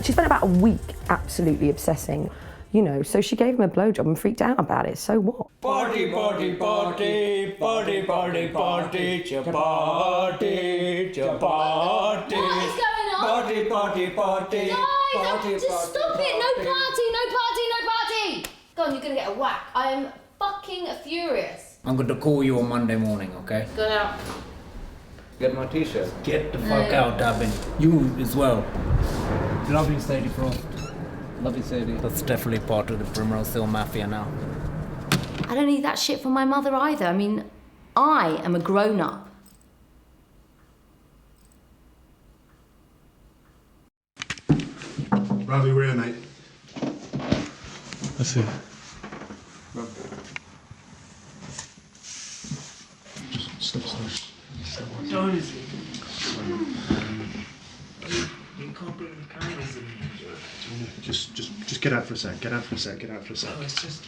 S8: She spent about a week absolutely obsessing, you know, so she gave him a blowjob and freaked out about it, so what?
S7: Party, party, party, party, party, party, chapati, chapati.
S1: What is going on?
S7: Party, party, party.
S1: Guys, just stop it! No party, no party, no party! Go on, you're gonna get a whack. I am fucking furious.
S7: I'm going to call you on Monday morning, okay?
S1: Go out.
S22: Get my t-shirt.
S7: Get the fuck out, Dabin. You as well. Lovely Sadie Frost.
S22: Lovely Sadie.
S7: That's definitely part of the Primrose Hill Mafia now.
S1: I don't need that shit from my mother either. I mean, I am a grown-up.
S17: Ravi, we're here, mate.
S10: Let's see.
S17: Just step.
S10: Don't you see? You can't bring the cameras in here.
S17: Just get out for a sec. Get out for a sec. Get out for a sec.
S10: Oh, it's just.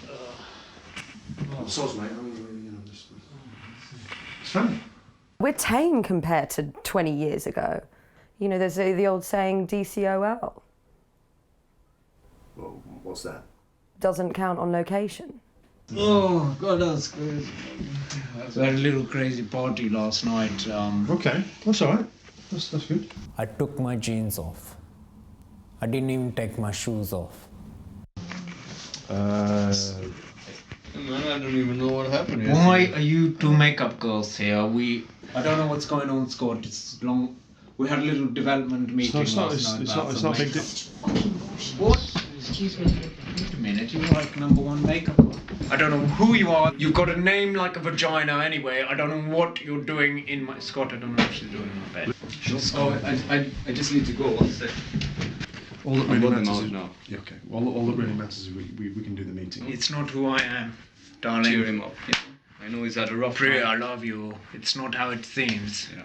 S17: Soz, mate. I mean, you know, just. It's fine.
S8: We're tame compared to 20 years ago. You know, there's the old saying, DCOL.
S17: Well, what's that?
S8: Doesn't count on location.
S9: Oh, God, that's good. We had a little crazy party last night.
S17: Okay, that's all right. That's good.
S7: I took my jeans off
S9: I didn't even take my shoes off.
S20: Man, I don't even know what happened here.
S9: Why are you two makeup girls here? I don't know what's going on, Scott. It's long. We had a little development meeting last night.
S17: It's not a big deal.
S9: What? Excuse me. Wait a minute. You're like #1 makeup girl. I don't know who you are. You've got a name like a vagina anyway. I don't know what you're doing in my... Scott, I don't know what she's doing in my bed.
S20: I just need to go. One sec.
S17: All that really matters
S20: out
S17: is
S20: now.
S17: Yeah, okay. All that really matters is we can do the meeting.
S9: It's not who I am, darling.
S20: Cheer him up. Yeah. I know he's had a rough
S9: Priya, I
S20: time.
S9: love you. It's not how it seems.
S20: Yeah.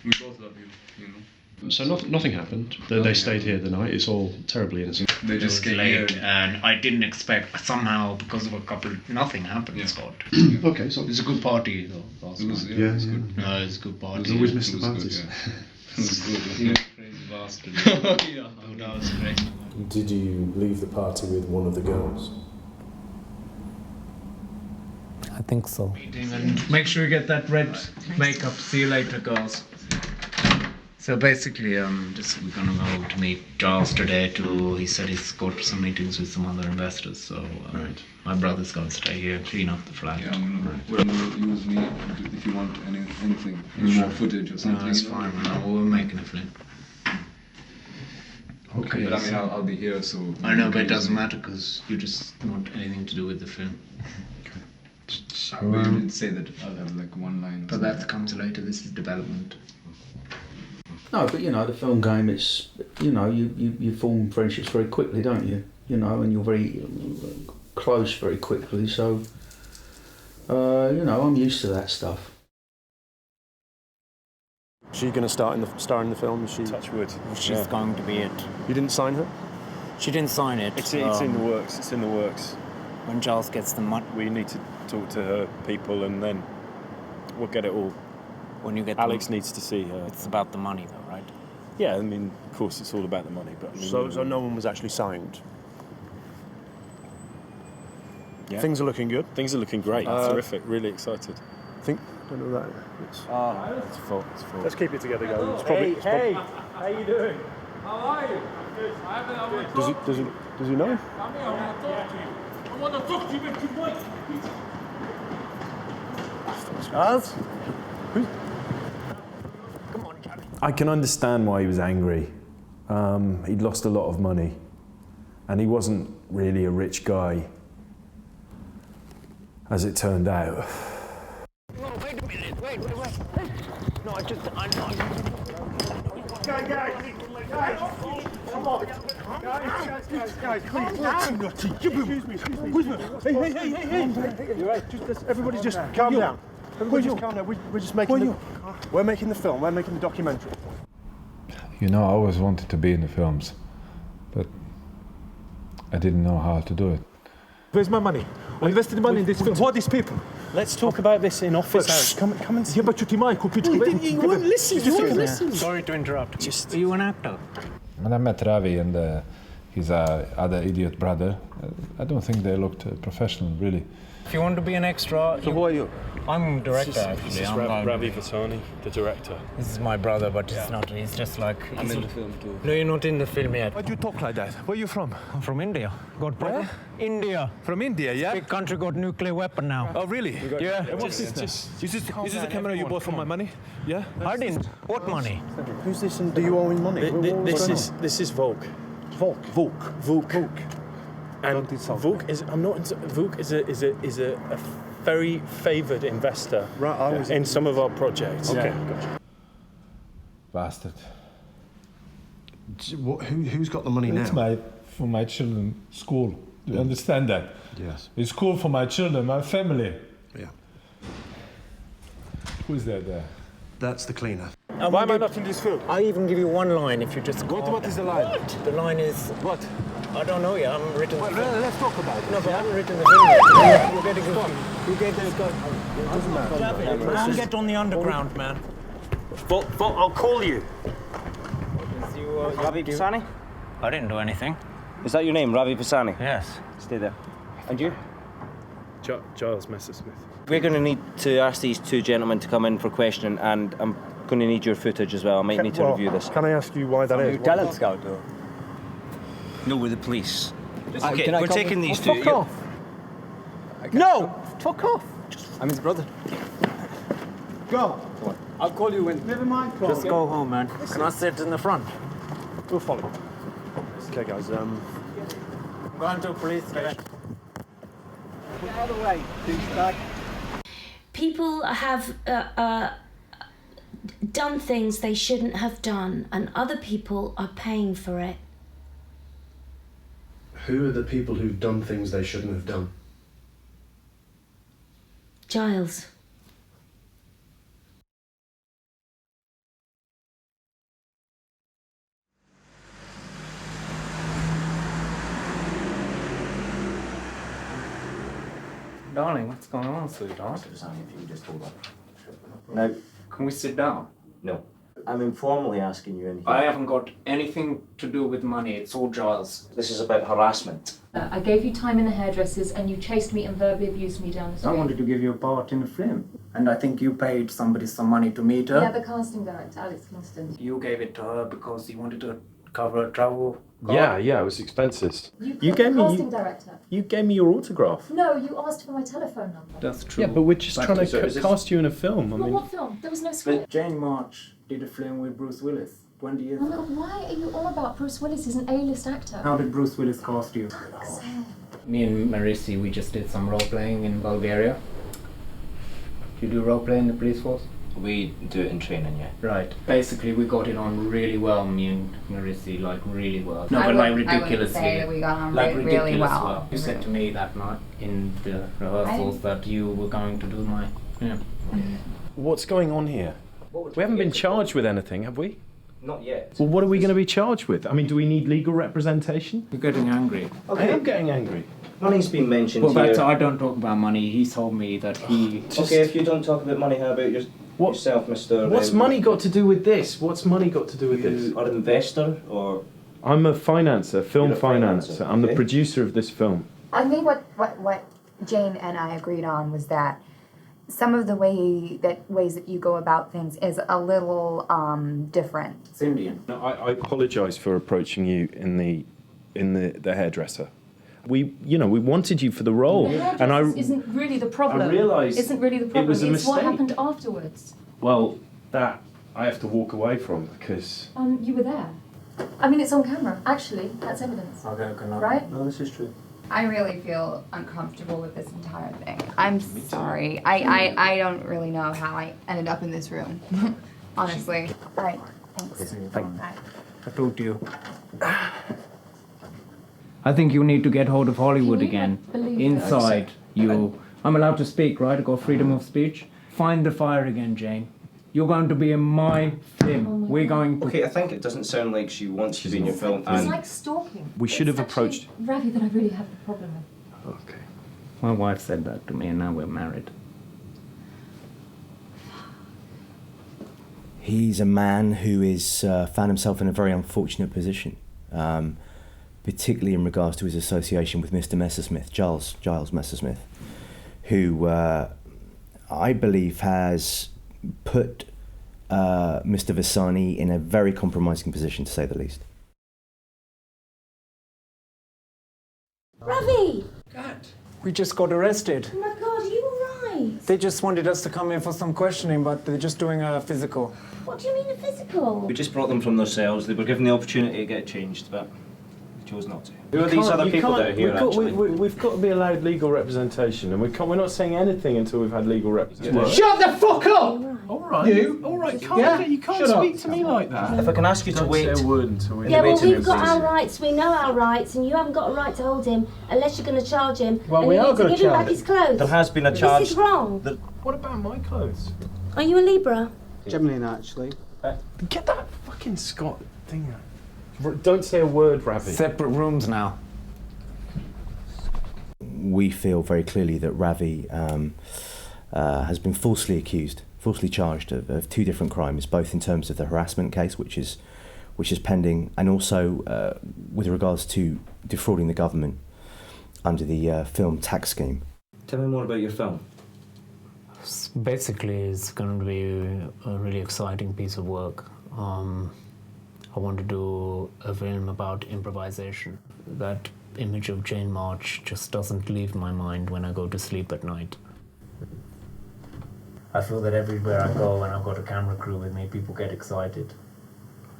S20: We both love you, you know.
S17: So nothing happened. They stayed here the night. It's all terribly innocent.
S20: They just
S9: It was
S20: came here.
S9: late, and I didn't expect somehow because of a couple. Nothing happened, Scott.
S17: Okay, so
S9: It's a good party though. Last night.
S17: yeah, it was good.
S9: No, it's a good party.
S17: There's always missed the
S20: It was
S17: parties.
S20: good, yeah. It was good. Yeah.
S9: Crazy bastard.
S20: Yeah.
S9: Oh, that was great.
S17: Did you leave the party with one of the girls?
S9: I think so. And make sure you get that red makeup. See you later, girls. So basically, we're gonna go to meet Giles today too. He said he's got some meetings with some other investors, so my brother's gonna stay here, clean up the flat.
S20: Yeah, we're gonna use me if you want anything, any more footage or something.
S9: No, it's fine. We're making a film.
S20: Okay. But I mean, I'll be here, so...
S9: I know, but it doesn't matter because you just want anything to do with the film.
S20: So, but you didn't say that I'll have like one line.
S9: But that comes later. This is development.
S11: No, but you know, the film game, it's, you know, you form friendships very quickly, don't you? You know, and you're very close very quickly, so, you know, I'm used to that stuff.
S17: Is she going to star in the film? Is she?
S9: Touch wood. She's going to be it.
S17: You didn't sign her?
S9: She didn't sign it.
S14: It's in the works. It's in the works.
S9: When Giles gets the money,
S14: we need to talk to her people, and then we'll get it all.
S9: When you get
S14: Alex needs to see her.
S9: It's about the money, though, right?
S14: Yeah, I mean, of course, it's all about the money. But I mean,
S17: So no one was actually signed.
S14: Yeah.
S17: Things are looking good.
S14: Things are looking great. Terrific. Really excited.
S17: Don't know that.
S14: It's full.
S17: Let's keep it together, guys.
S14: Hey, how you doing?
S16: How are you? Good.
S17: Does he know?
S16: Come here, I want to talk to you. Make you wait.
S14: Us? I can understand why he was angry. He'd lost a lot of money, and he wasn't really a rich guy, as it turned out.
S16: No, wait a minute. Wait. No, I'm not. Guys, come on. Guys, please. Excuse me.
S17: Hey. You're right. Everybody just calm down. Everybody just calm down. We're just making We're making the film. We're making the documentary.
S21: You know, I always wanted to be in the films, but I didn't know how to do it.
S17: Where's my money? I invested money in this film. Who are these people?
S14: Let's talk about this in office hours.
S17: Come and see. But you won't listen.
S9: Sorry to interrupt. Are you an actor?
S21: When I met Ravi and his other idiot brother, I don't think they looked professional, really.
S9: If you want to be an extra...
S14: So who are you?
S9: I'm a director, actually.
S14: This is Ravi Vasani, the director.
S9: This is my brother, but he's not. He's just like...
S20: I'm in the film too.
S9: No, you're not in the film yet.
S17: Why do you talk like that? Where are you from?
S9: I'm from India. Got problem? India.
S17: From India, yeah?
S9: Big country got nuclear weapon now.
S17: Oh, really?
S9: Yeah.
S17: What's this? Is this a camera you bought from my money? Yeah?
S9: I didn't. What money?
S17: Who's this and do you owe him money?
S14: This is Vogue.
S17: Vogue.
S14: And Vogue is a very favoured investor in some of our projects.
S17: Okay.
S14: Yeah.
S21: Bastard.
S17: Who's got the money now?
S21: It's for my children's school. Do you understand that?
S17: Yes.
S21: It's school for my children, my family.
S17: Yeah.
S21: Who's that there?
S17: That's the cleaner.
S14: Why am I not in this film?
S9: I'll even give you one line if you just...
S17: What is the line?
S9: What? The line is...
S17: What?
S9: I don't know yet. I haven't written the film.
S17: Let's talk about it.
S9: No, but I haven't written the film yet. You're getting good. You get this guy.
S17: It doesn't matter.
S9: Man, get on the underground, man.
S14: I'll call you.
S9: Ravi Pisani? I didn't do anything.
S14: Is that your name, Ravi Pisani?
S9: Yes.
S14: Stay there. And you?
S17: Giles Messersmith.
S14: We're going to need to ask these two gentlemen to come in for questioning, and I'm going to need your footage as well. I might need to review this.
S17: Can I ask you why that is?
S14: Talent scout, though.
S4: No, we're the police.
S15: Okay,
S4: Okay, we're taking these two.
S15: Fuck off. No! Fuck off. I'm his brother.
S9: Go.
S15: I'll call you when...
S9: Never mind, Paul.
S15: Just go home, man. Can I sit in the front?
S9: We'll follow.
S14: Okay, guys.
S15: I'm going to police station.
S9: Get out of the way, douchebag.
S12: People have done things they shouldn't have done, and other people are paying for it.
S17: Who are the people who've done things they shouldn't have done?
S12: Giles.
S9: Darling, what's going on, sweetheart?
S18: Now,
S9: Can we sit down?
S18: no. I'm informally asking you anything.
S9: I haven't got anything to do with money. It's all Giles.
S18: This is about harassment.
S23: I gave you time in the hairdressers and you chased me and verbally abused me down the street.
S9: I wanted to give you a part in the film. And I think you paid somebody some money to meet her.
S23: Yeah, the casting director, Alex Constant.
S9: You gave it to her because you wanted to cover a travel cost.
S14: Yeah, it was expenses.
S23: You
S14: gave me
S23: casting director.
S14: You gave me your autograph.
S23: No, you asked for my telephone number.
S9: That's true.
S14: Yeah, but we're just trying
S9: So
S14: to
S9: is it-
S14: cast you in a film. I
S23: Well,
S14: mean,
S23: what film? There was no script.
S9: Jane March did a film with Bruce Willis 20 years
S23: Oh
S9: ago.
S23: my God, why are you all about Bruce Willis? He's an A-list actor.
S9: How did Bruce Willis cast you? Me and Marisi, we just did some role playing in Bulgaria. Do you do role play in the police force?
S18: We do it in training, yeah.
S9: Right. Basically, we got it on really well, me and Marisi, like really well. No,
S24: I
S9: but
S24: would-
S9: like
S24: I wouldn't
S9: ridiculously.
S24: say that we got on
S9: like
S24: really
S9: ridiculous
S24: well.
S9: You said to me that night in the rehearsals that you were going to do my. Yeah.
S14: what's going on here? We haven't been charged with anything, have we?
S18: Not yet.
S14: Well, what are we going to be charged with? I mean, do we need legal representation?
S9: You're getting angry.
S14: I am getting angry.
S18: Money's been mentioned
S9: Well,
S18: here.
S9: that's, I don't talk about money. He told me that he.
S18: Okay, if you don't talk about money, how about yourself, Mr.
S14: What's money got to do with this? What's money got to do with this?
S18: You are an investor, or
S14: I'm a financer, film
S18: You're a
S14: financer.
S18: financer,
S14: I'm the
S18: okay.
S14: producer of this film.
S24: I think what Jane and I agreed on was that some of the ways that you go about things is a little different.
S9: It's Indian.
S14: No, I apologise for approaching you in the hairdresser. We wanted you for the role,
S23: The
S14: and I
S23: hairdressers isn't really the problem.
S14: I realised
S23: isn't really the
S14: it
S23: problem.
S14: was a
S23: It's what
S14: mistake.
S23: happened afterwards.
S14: well that I have to walk away from because
S23: You were there. I mean, it's on camera. Actually, that's evidence.
S9: Okay, no.
S23: Right?
S18: No, this is true.
S24: I really feel uncomfortable with this entire thing. I'm sorry. I don't really know how I ended up in this room. Honestly. All right. Thanks. Bye.
S9: I talked to you. I think you need to get hold of Hollywood again.
S23: believe
S9: Inside you. I'm allowed to speak, right? I got freedom of speech. Find the fire again, Jane. You're going to be in my film. We're going to...
S18: Okay, I think it doesn't sound like she wants to be in your film.
S23: It's
S18: And
S23: like stalking.
S14: We should have
S23: It's actually
S14: approached-
S23: Ravi that I really have the problem with.
S14: Okay.
S9: My wife said that to me and now we're married.
S5: He's a man who is found himself in a very unfortunate position, particularly in regards to his association with Mr. Messersmith, Giles Messersmith, who I believe has put Mr. Vasani in a very compromising position, to say the least.
S3: Ravi!
S9: We just got arrested.
S3: Oh my God, are you alright?
S9: They just wanted us to come in for some questioning, but they're just doing a physical.
S3: What do you mean a physical?
S18: we just brought them from their cells. They were given the opportunity to get changed, but they chose not to. Who are
S14: You
S18: these
S14: can't-
S18: other
S14: you
S18: people
S14: can't-
S18: that are here,
S14: we've got,
S18: actually?
S14: we've got to be allowed legal representation, and we're not saying anything until we've had legal representation.
S9: Shut the fuck up!
S14: All right.
S9: You?
S14: All right.
S9: You
S14: can't
S9: Shut
S14: speak
S9: up.
S14: to me like that.
S18: If I can ask you to
S14: Don't
S18: wait.
S14: say a word until we.
S24: Yeah, well,
S18: waiting
S24: we've got
S18: room,
S24: our
S18: please.
S24: rights. We know our rights, and you haven't got a right to hold him unless you're going to charge him.
S9: Well,
S24: and
S9: we
S24: you
S9: are
S24: need to
S9: gonna
S24: give him back
S9: charge
S24: his clothes.
S18: There has been a charge.
S24: This is wrong.
S14: What about my clothes?
S24: Are you a Libra?
S15: Gemini, actually.
S14: Get that fucking Scott thing out. Don't say a word, Ravi.
S9: Separate rooms now.
S5: We feel very clearly that Ravi has been falsely accused, falsely charged of two different crimes, both in terms of the harassment case, which is pending, and also with regards to defrauding the government under the film tax scheme.
S18: Tell me more about your film.
S7: Basically, it's going to be a really exciting piece of work. I want to do a film about improvisation. That image of Jane March just doesn't leave my mind when I go to sleep at night. I feel that everywhere I go and I've got a camera crew with me, people get excited.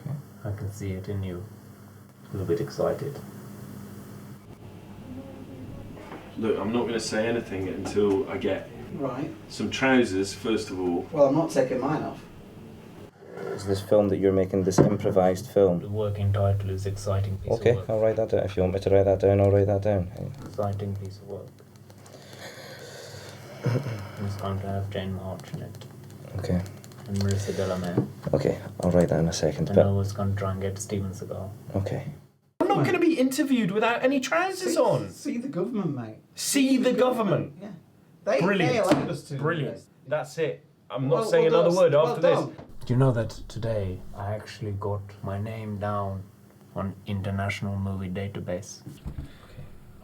S5: Okay.
S7: I can see it in you. A little bit excited.
S14: Look, I'm not going to say anything until I get
S4: Right.
S14: some trousers, first of all.
S4: Well, I'm not taking mine off.
S5: Is this film that you're making, this improvised film?
S7: The working title is Exciting Piece
S5: Okay,
S7: of Work.
S5: I'll write that down. If you want me to write that down, I'll write that down.
S7: Exciting piece of work. It's going to have Jane March in it.
S5: Okay.
S7: And Marissa Delamere.
S5: Okay, I'll write that in a second.
S7: And I was going to try and get Steven Seagal.
S5: Okay.
S14: I'm not going to be interviewed without any trousers on.
S4: See the government, mate.
S14: See the government.
S4: Yeah. They
S14: Brilliant.
S4: allowed us to.
S14: Brilliant. That's it. I'm
S4: Well-
S14: not saying
S4: well
S14: another
S4: done.
S14: word
S4: Well
S14: after this.
S4: done.
S7: Do you know that today I actually got my name down on International Movie Database?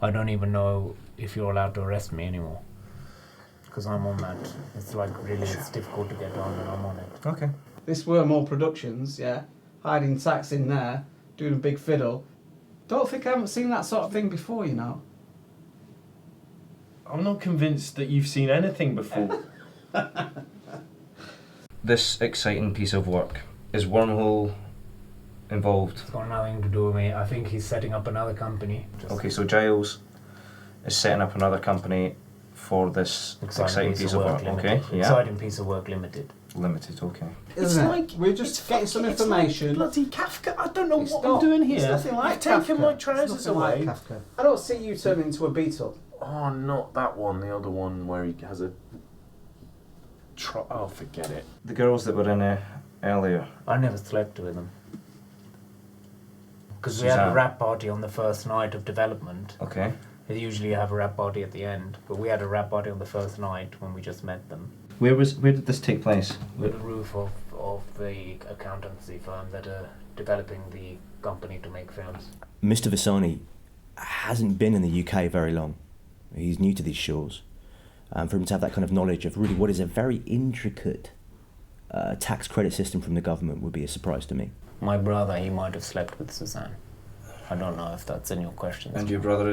S7: I don't even know if you're allowed to arrest me anymore. Because I'm on that. It's like really, it's difficult to get on and I'm on it.
S5: Okay.
S4: This were more productions, yeah. Hiding tax in there, doing a big fiddle. Don't think I haven't seen that sort of thing before, you know.
S14: I'm not convinced that you've seen anything before.
S5: This exciting piece of work, is Wormhole involved?
S7: It's got nothing to do with me. I think he's setting up another company.
S5: Okay, so Giles is setting up another company for this exciting piece of work. Okay,
S7: Limited.
S5: yeah.
S7: Exciting Piece of Work Limited.
S5: Limited, okay.
S4: Isn't it? We're just getting some information.
S14: Bloody Kafka. I don't know
S4: It's
S14: what
S4: not.
S14: I'm doing here.
S4: It's nothing like
S14: You've taken
S4: Kafka.
S14: my
S4: It's
S14: trousers
S4: nothing like
S14: away.
S4: Kafka. I don't see you turning into a beetle.
S14: Oh, not that one. The other one where he has a... Oh, forget it.
S5: The girls that were in earlier.
S7: I never slept with them. Because we had a
S5: Suzanne.
S7: rap party on the first night of development.
S5: Okay.
S7: They usually have a rap party at the end, but we had a rap party on the first night when we just met them.
S5: Where did this take place?
S7: On the roof of the accountancy firm that are developing the company to make films.
S5: Mr. Visani hasn't been in the UK very long. He's new to these shores. For him to have that kind of knowledge of really what is a very intricate tax credit system from the government would be a surprise to me.
S7: My brother, he might have slept with Suzanne. I don't know if that's in your questions.
S5: And your brother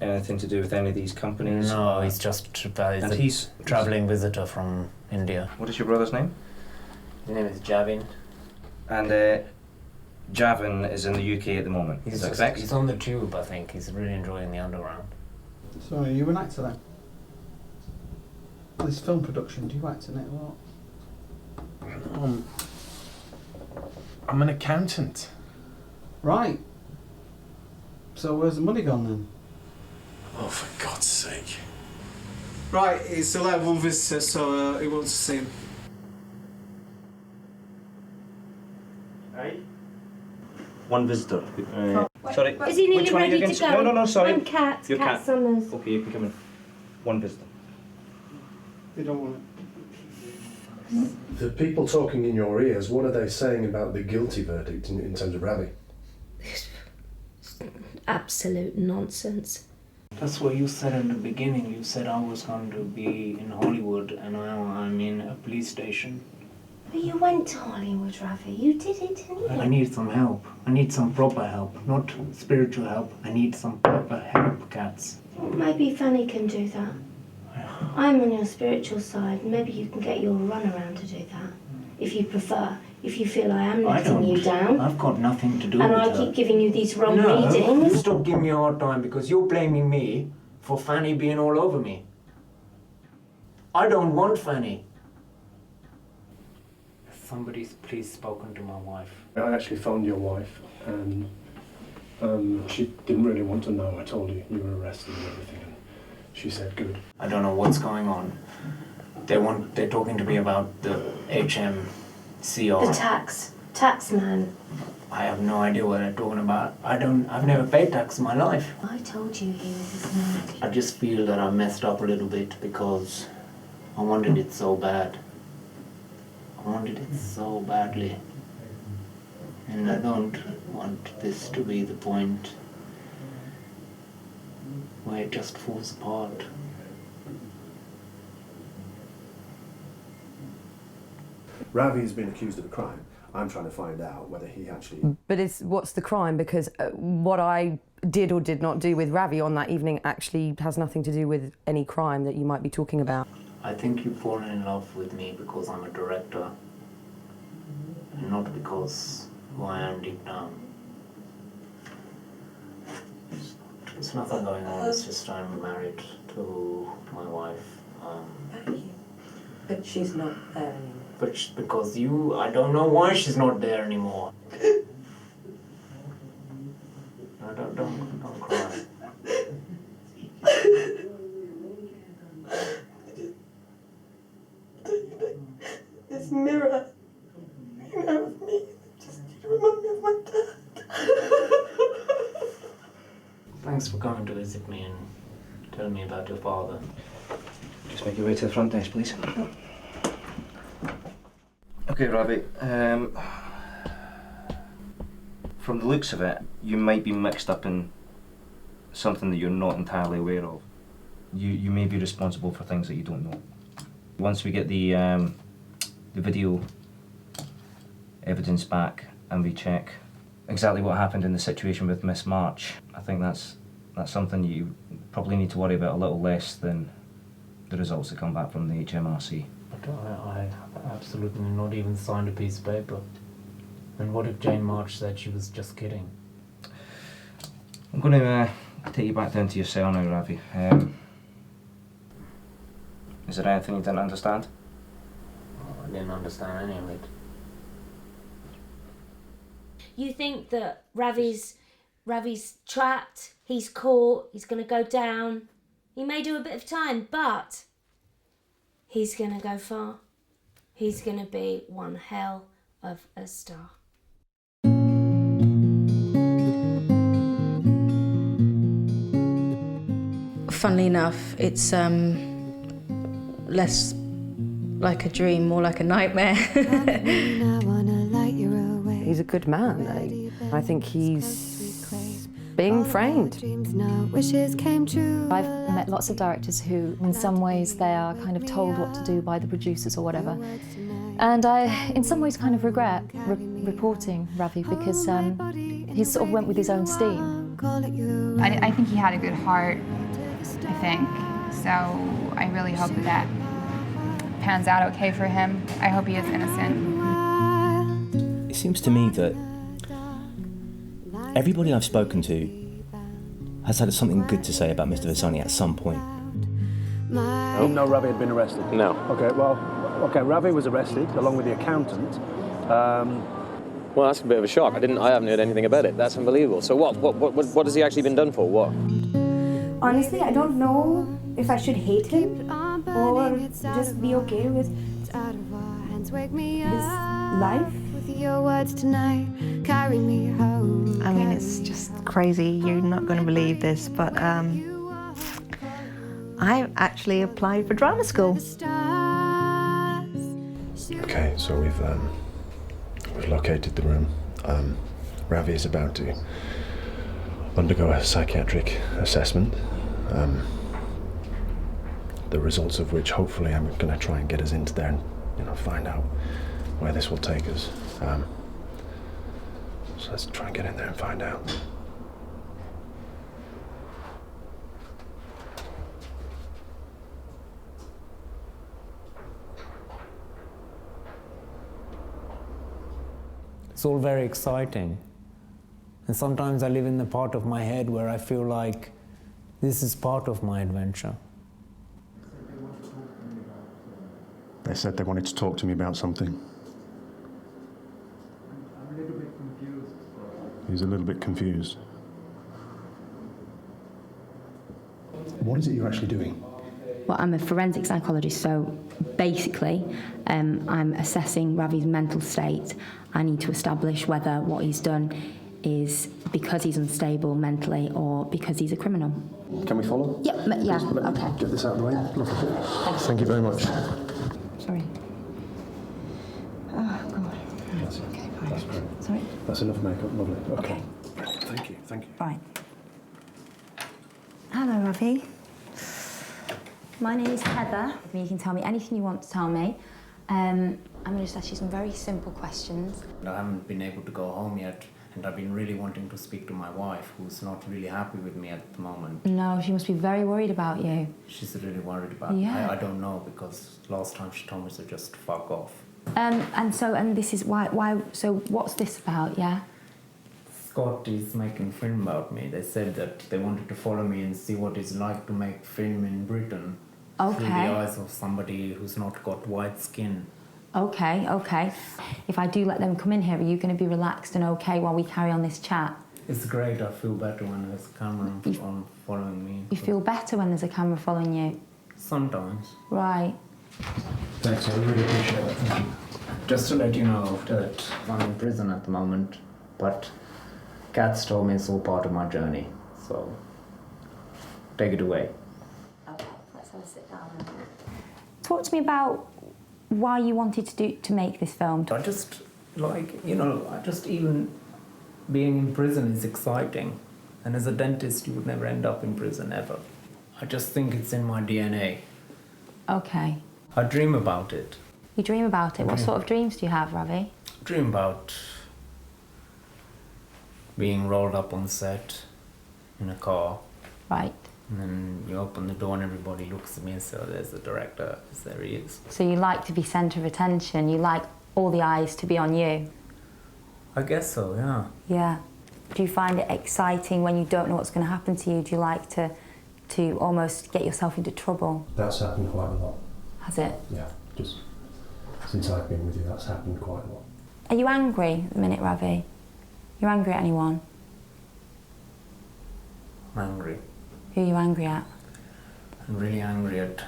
S5: anything to do with any of these companies?
S7: No, he's just
S5: he's
S7: a travelling visitor from India.
S5: What is your brother's name?
S7: His name is Javin.
S5: And Javin is in the UK at the moment. Is that correct?
S7: He's on the tube, I think. He's really enjoying the underground.
S4: So are you an actor then? This film production, do you act in it or what?
S14: I'm an accountant.
S4: Right. So where's the money gone then?
S14: Oh, for God's sake.
S4: Right, he's still had one visitor, so he wants to see him.
S18: Right?
S5: One visitor. Sorry.
S12: Is he nearly
S5: Which one are you
S12: ready to
S5: against?
S12: go?
S5: No, sorry.
S12: I'm Kat,
S5: You're
S12: Kat Summers.
S5: Okay, you can come in. One visitor.
S4: They don't want it.
S17: The people talking in your ears, what are they saying about the guilty verdict in terms of Ravi?
S12: Absolute nonsense.
S7: That's what you said in the beginning. You said I was going to be in Hollywood and now I'm in a police station.
S12: But you went to Hollywood, Ravi. You did it, didn't you?
S7: I need some help. I need some proper help, not spiritual help. I need some proper help, Cats.
S12: Maybe Fanny can do that. I'm on your spiritual side. Maybe you can get your runaround to do that. If you prefer. If you feel I am letting you down.
S7: I've got nothing to do
S12: And
S7: with
S12: I
S7: her.
S12: keep giving you these wrong
S7: No,
S12: readings.
S7: you stop giving me a hard time because you're blaming me for Fanny being all over me. I don't want Fanny. Somebody's please spoken to my wife.
S17: I actually phoned your wife and she didn't really want to know. I told her you were arrested and everything and she said good.
S7: I don't know what's going on. They're talking to me about the HMCR.
S12: The tax man.
S7: I have no idea what they're talking about. I've never paid tax in my life.
S12: I told you he was a snake.
S7: I just feel that I messed up a little bit because I wanted it so bad. I wanted it so badly. And I don't want this to be the point where it just falls apart.
S17: Ravi has been accused of a crime. I'm trying to find out whether he actually...
S8: But what's the crime? Because what I did or did not do with Ravi on that evening actually has nothing to do with any crime that you might be talking about.
S2: I think you've fallen in love with me because I'm a director, and not because who I am deep down. There's nothing going on, it's just I'm married to my wife.
S8: But she's not there anymore.
S2: But because I don't know why she's not there anymore. No, don't cry.
S8: This mirror, you know, of me, just remind me of my dad.
S2: Thanks for coming to visit me and telling me about your father.
S5: Just make your way to the front desk, please. Okay, Ravi. From the looks of it, you might be mixed up in something that you're not entirely aware of. You may be responsible for things that you don't know. Once we get the video evidence back and we check exactly what happened in the situation with Miss March, I think that's something you probably need to worry about a little less than the results that come back from the HMRC.
S2: But I absolutely not even signed a piece of paper. And what if Jane March said she was just kidding?
S5: I'm going to take you back down to your cell now, Ravi. Is there anything you didn't understand?
S2: I didn't understand any of it.
S6: You think that Ravi's trapped, he's caught, he's going to go down. He may do a bit of time, but he's going to go far. He's going to be one hell of a star.
S13: Funnily enough, it's less like a dream, more like a nightmare.
S8: He's a good man. I think he's being framed.
S19: I've met lots of directors who, in some ways, they are kind of told what to do by the producers or whatever. And I, in some ways, kind of regret reporting Ravi because he sort of went with his own steam.
S24: I think he had a good heart, I think. So I really hope that pans out okay for him. I hope he is innocent.
S5: It seems to me that everybody I've spoken to has had something good to say about Mr. Vasani at some point.
S17: I didn't know Ravi had been arrested.
S22: No.
S17: Okay, Ravi was arrested along with the accountant.
S22: Well, that's a bit of a shock. I haven't heard anything about it. That's unbelievable. So what has he actually been done for? What?
S3: Honestly, I don't know if I should hate him or just be okay with his life.
S13: I mean, it's just crazy. You're not going to believe this, but I actually applied for drama school.
S14: Okay, so we've located the room. Ravi is about to undergo a psychiatric assessment, the results of which hopefully I'm going to try and get us into there and find out where this will take us. So let's try and get in there and find out.
S7: It's all very exciting. And sometimes I live in the part of my head where I feel like this is part of my adventure.
S17: They said they wanted to talk to me about something.
S9: I'm a little bit confused.
S17: He's a little bit confused. What is it you're actually doing?
S12: Well, I'm a forensic psychologist, so basically I'm assessing Ravi's mental state. I need to establish whether what he's done is because he's unstable mentally or because he's a criminal.
S17: Can we follow?
S12: Yeah, okay.
S17: Get this out of the way. Look. Thank you very much.
S12: Sorry. Oh, God. Okay, fine.
S17: That's great.
S12: Sorry.
S17: That's enough makeup, lovely. Okay. Thank you.
S12: Fine. Hello, Ravi. My name is Heather. You can tell me anything you want to tell me. I'm going to just ask you some very simple questions.
S2: I haven't been able to go home yet, and I've been really wanting to speak to my wife, who's not really happy with me at the moment.
S12: No, she must be very worried about you.
S2: She's really worried about me.
S12: Yeah.
S2: I don't know, because last time she told me to just fuck off.
S12: And this is why, so what's this about, yeah?
S2: Scott is making film about me. They said that they wanted to follow me and see what it's like to make film in Britain.
S12: Okay.
S2: Through the eyes of somebody who's not got white skin.
S12: Okay, okay. If I do let them come in here, are you going to be relaxed and okay while we carry on this chat?
S2: It's great. I feel better when there's a camera on following me.
S12: You feel better when there's a camera following you?
S2: Sometimes.
S12: Right.
S2: Thanks, I really appreciate it. Thank you. Just to let you know that I'm in prison at the moment, but Kat's told me it's all part of my journey, so take it away.
S12: Okay, let's have a sit down then. Talk to me about why you wanted to make this film.
S2: I just, even being in prison is exciting. And as a dentist, you would never end up in prison, ever. I just think it's in my DNA.
S12: Okay.
S2: I dream about it.
S12: You dream about it? What sort of dreams do you have, Ravi?
S2: I dream about being rolled up on set in a car.
S12: Right.
S2: And then you open the door and everybody looks at me and says, oh, there's the director, there he is.
S12: So you like to be centre of attention, you like all the eyes to be on you?
S2: I guess so, yeah.
S12: Yeah. Do you find it exciting when you don't know what's going to happen to you? Do you like to almost get yourself into trouble?
S17: That's happened quite a lot.
S12: Has it?
S17: Yeah, just since I've been with you, that's happened quite a lot.
S12: Are you angry at the minute, Ravi? You're angry at anyone?
S2: I'm angry.
S12: Who are you angry at?
S2: I'm really angry at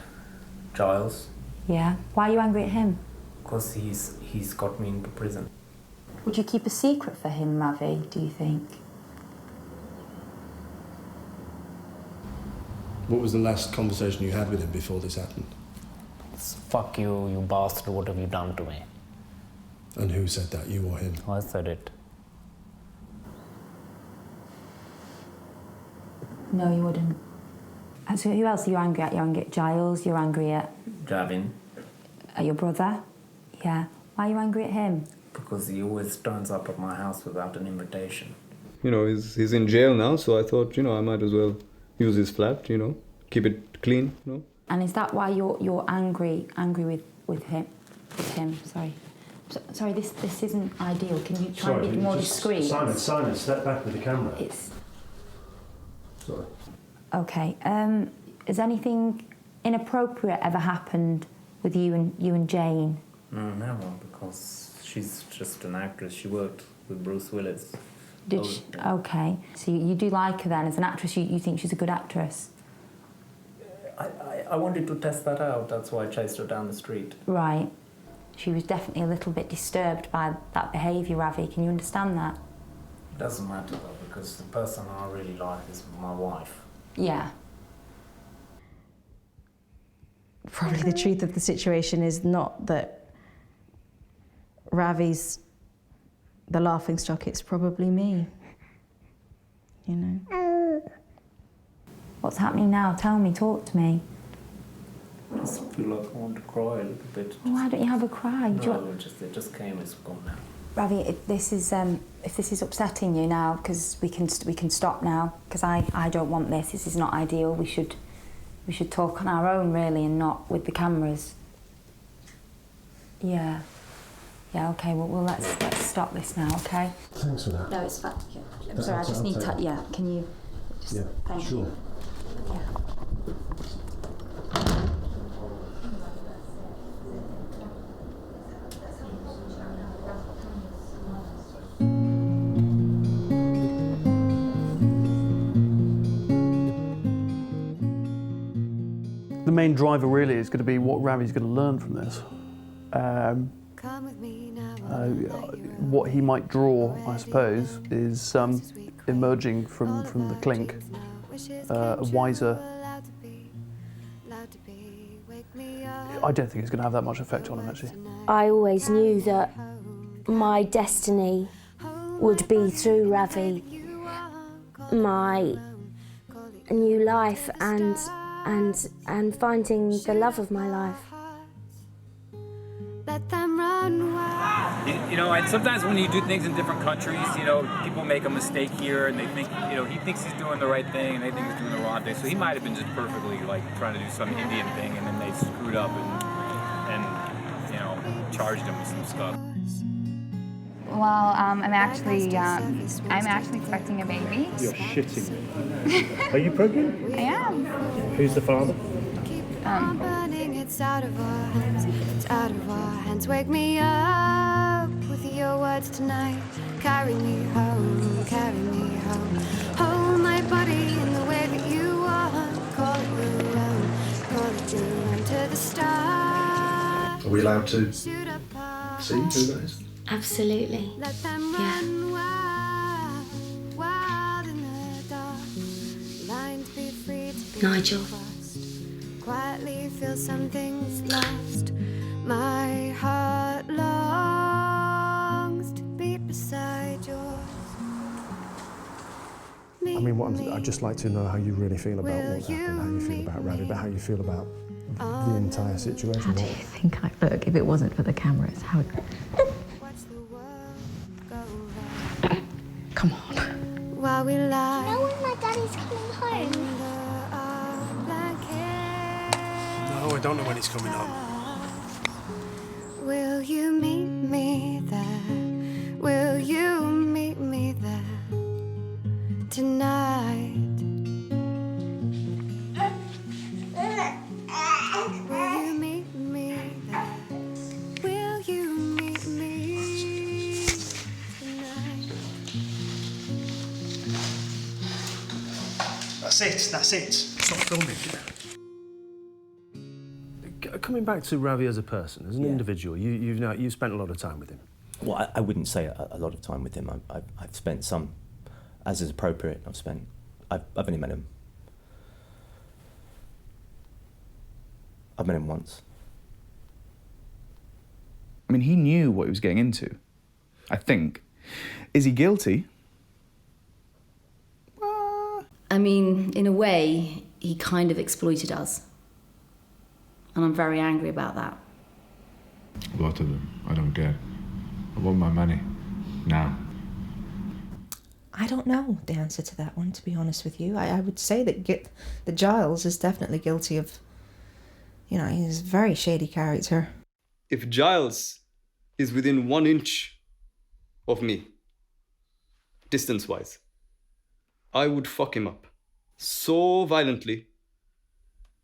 S2: Giles.
S12: Yeah. Why are you angry at him?
S2: Because he's got me into prison.
S12: Would you keep a secret for him, Ravi, do you think?
S17: What was the last conversation you had with him before this happened?
S2: Fuck you, you bastard, what have you done to me?
S17: And who said that, you or him?
S2: I said it.
S12: No, you wouldn't. And so who else are you angry at? You're angry at Giles, you're angry at...
S2: Javin.
S12: Your brother? Yeah. Why are you angry at him?
S2: Because he always turns up at my house without an invitation.
S20: You know, he's in jail now, so I thought, I might as well use his flat, keep it clean,
S12: And is that why you're angry with him? Sorry. Sorry, this isn't ideal. Can you try and be more discreet?
S17: Simon, step back with the camera. Sorry.
S12: Okay. Has anything inappropriate ever happened with you and Jane?
S2: No, never, because she's just an actress. She worked with Bruce Willis.
S12: Did she? Okay. So you do like her then? As an actress, you think she's a good actress?
S2: I wanted to test that out. That's why I chased her down the street.
S12: Right. She was definitely a little bit disturbed by that behaviour, Ravi. Can you understand that?
S2: It doesn't matter though, because the person I really like is my wife.
S12: Yeah.
S1: Probably the truth of the situation is not that Ravi's the laughingstock, it's probably me.
S12: What's happening now? Tell me, talk to me.
S2: I just feel like I want to cry a little bit.
S12: Well, why don't you have a cry?
S2: No, it just came, it's gone now.
S12: Ravi, if this is upsetting you now, because we can stop now, because I don't want this. This is not ideal. We should talk on our own really, and not with the cameras. Yeah. Yeah. Okay. Well, let's stop this now. Okay.
S17: Thanks for that.
S12: No, it's fine. I'm sorry. I just need to. Yeah. Can you? Just,
S17: yeah.
S12: Thank
S17: Sure.
S12: you. Yeah.
S10: The main driver really is going to be what Ravi's going to learn from this. What he might draw, I suppose, is emerging from the clink, a wiser. I don't think it's going to have that much effect on him, actually.
S6: I always knew that my destiny would be through Ravi, my new life and finding the love of my life.
S11: Let them run You know, and sometimes when you do things in different countries, you know, people make a mistake here and they think, you know, he thinks he's doing the right thing and they think he's doing the wrong thing. So he might have been just perfectly like trying to do some Indian thing and then they screwed up and you know, charged him with some stuff.
S24: Well, I'm actually expecting a baby.
S14: You're shitting me. Are you pregnant?
S24: I am.
S14: Who's the father?
S16: It's out of our hands, it's out of our hands. Wake me up with your words tonight. Carry me home, carry me home. Hold my body in the way that you want. Call it your own, call it your own to the stars.
S14: Are we allowed to see who that is?
S6: Absolutely.
S16: Let them run wild, wild in the dark. Lines be free to be
S6: Nigel.
S16: crossed. Quietly feel something's lost. My heart longs to be beside yours.
S14: I mean, I'd just like to know how you really feel about what happened, how you feel about Ravi, but how you feel about the entire situation.
S21: How do you think I look if it wasn't for the cameras? How? Come on.
S16: While we lie.
S23: Do you know when my daddy's coming home?
S17: No, I don't know when he's coming home.
S16: Will you meet me there? Will you meet me there tonight? Will you meet me there? Will you meet me tonight?
S17: That's it. Stop filming.
S14: Coming back to Ravi as a person, as an individual, you've spent a lot of time with him.
S5: Well, I wouldn't say a lot of time with him. I've spent some, as is appropriate. I've only met him. I've met him once.
S25: I mean, he knew what he was getting into, I think. Is he guilty?
S26: I mean, in a way, he kind of exploited us. And I'm very angry about that.
S27: A lot of them I don't get. I want my money. Now.
S1: I don't know the answer to that one, to be honest with you. I would say that Giles is definitely guilty of, you know, he's a very shady character.
S20: If Giles is within 1 inch of me, distance-wise, I would fuck him up so violently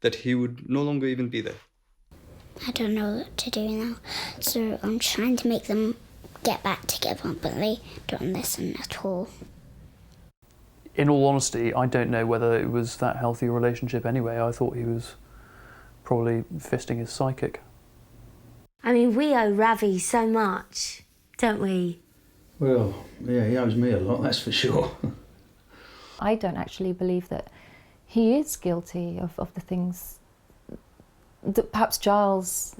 S20: that he would no longer even be there.
S23: I don't know what to do now, so I'm trying to make them get back together, but they don't listen at all.
S10: In all honesty, I don't know whether it was that healthy a relationship anyway. I thought he was probably fisting his psychic.
S6: I mean, we owe Ravi so much, don't we?
S28: Well, yeah, he owes me a lot, that's for sure.
S19: I don't actually believe that he is guilty of the things that perhaps Giles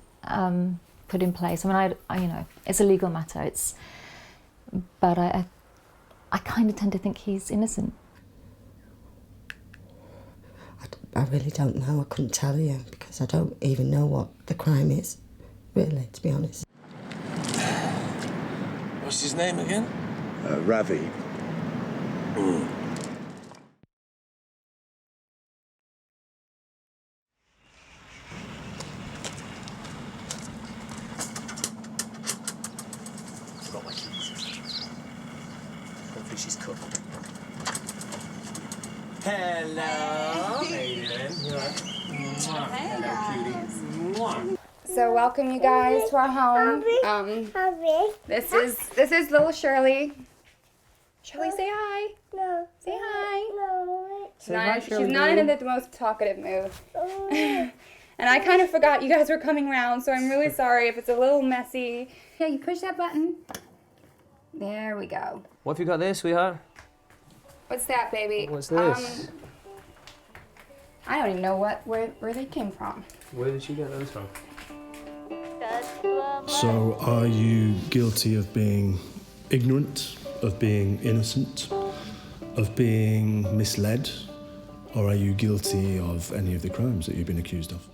S19: put in place. I mean, I you know, it's a legal matter. But I kind of tend to think he's innocent.
S29: I really don't know. I couldn't tell you because I don't even know what the crime is, really, to be honest.
S17: What's his name again?
S14: Ravi.
S30: Forgot my keys. Hopefully she's cooked. Hello. How you doing? You all right? Hello, cutie.
S24: So welcome you guys to our home. This is little Shirley. Shirley, say hi. No. Say hi. No. She's not in the most talkative mood. And I kind of forgot you guys were coming round, so I'm really sorry if it's a little messy. Yeah, you push that button. There we go.
S30: What have you got there, sweetheart?
S24: What's that, baby?
S30: What's this?
S24: I don't even know where they came from.
S30: Where did you get those from?
S17: So, are you guilty of being ignorant, of being innocent, of being misled, or are you guilty of any of the crimes that you've been accused of?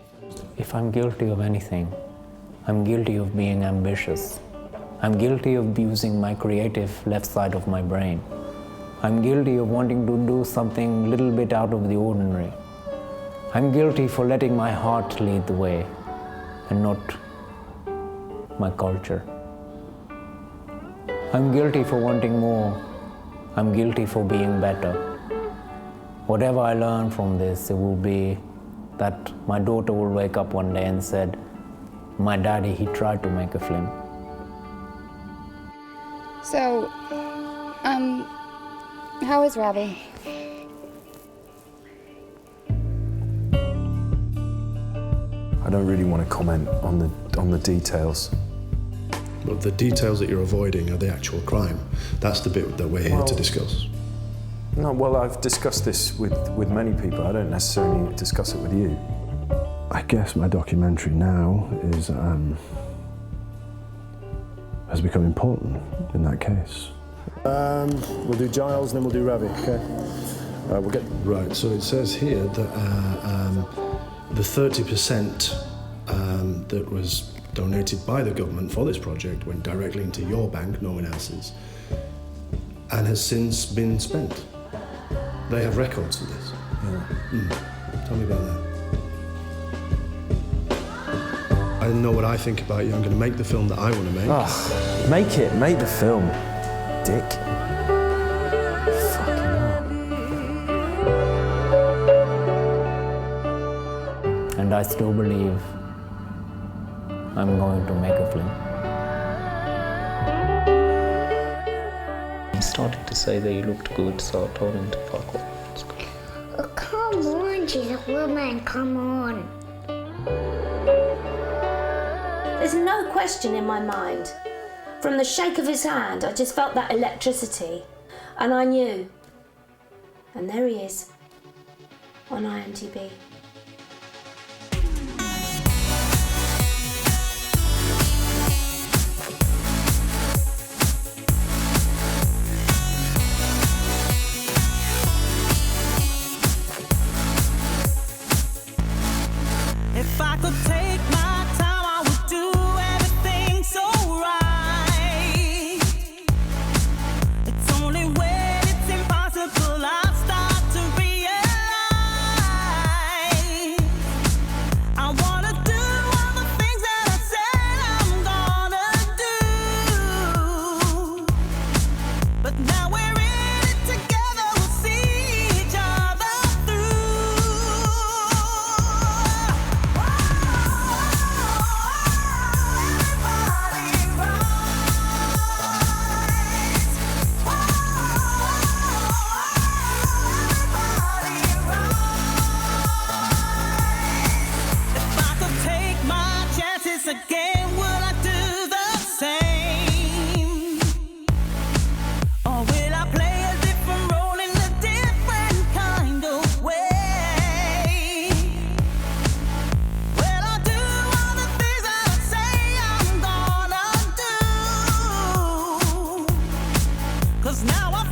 S7: If I'm guilty of anything, I'm guilty of being ambitious I'm guilty of using my creative left side of my brain. I'm guilty of wanting to do something a little bit out of the ordinary. I'm guilty for letting my heart lead the way and not my culture. I'm guilty for wanting more. I'm guilty for being better. Whatever I learn from this, it will be that my daughter will wake up one day and said, my daddy, he tried to make a film.
S24: So, how is Ravi?
S14: I don't really want to comment on the details.
S17: But the details that you're avoiding are the actual crime. That's the bit that we're here to discuss.
S14: No, well, I've discussed this with many people. I don't necessarily need to discuss it with you. I guess my documentary now is has become important in that case. We'll do Giles and then we'll do Ravi, okay? We'll get...
S17: Right, so it says here that the 30% that was donated by the government for this project went directly into your bank, no one else's, and has since been spent. They have records for this. Yeah. Tell me about that. I know what I think about you. I'm going to make the film that I want to make.
S14: Oh, make the film, dick. Fucking hell.
S7: And I still believe I'm going to make a film.
S2: He started to say that you looked good, so I told him to fuck off.
S23: Oh, come on, she's a woman, come on.
S6: There's no question in my mind. From the shake of his hand, I just felt that electricity. And I knew. And there he is, on IMDb.
S3: If I could take my time, I would do everything so right. It's only when it's impossible I start to realize I wanna do all the things that I said I'm gonna do. But now we're in it together, we'll see each other through. Again, will I do the same? Or will I play a different role in a different kind of way? Will I do all the things that I say I'm gonna do? 'Cause now I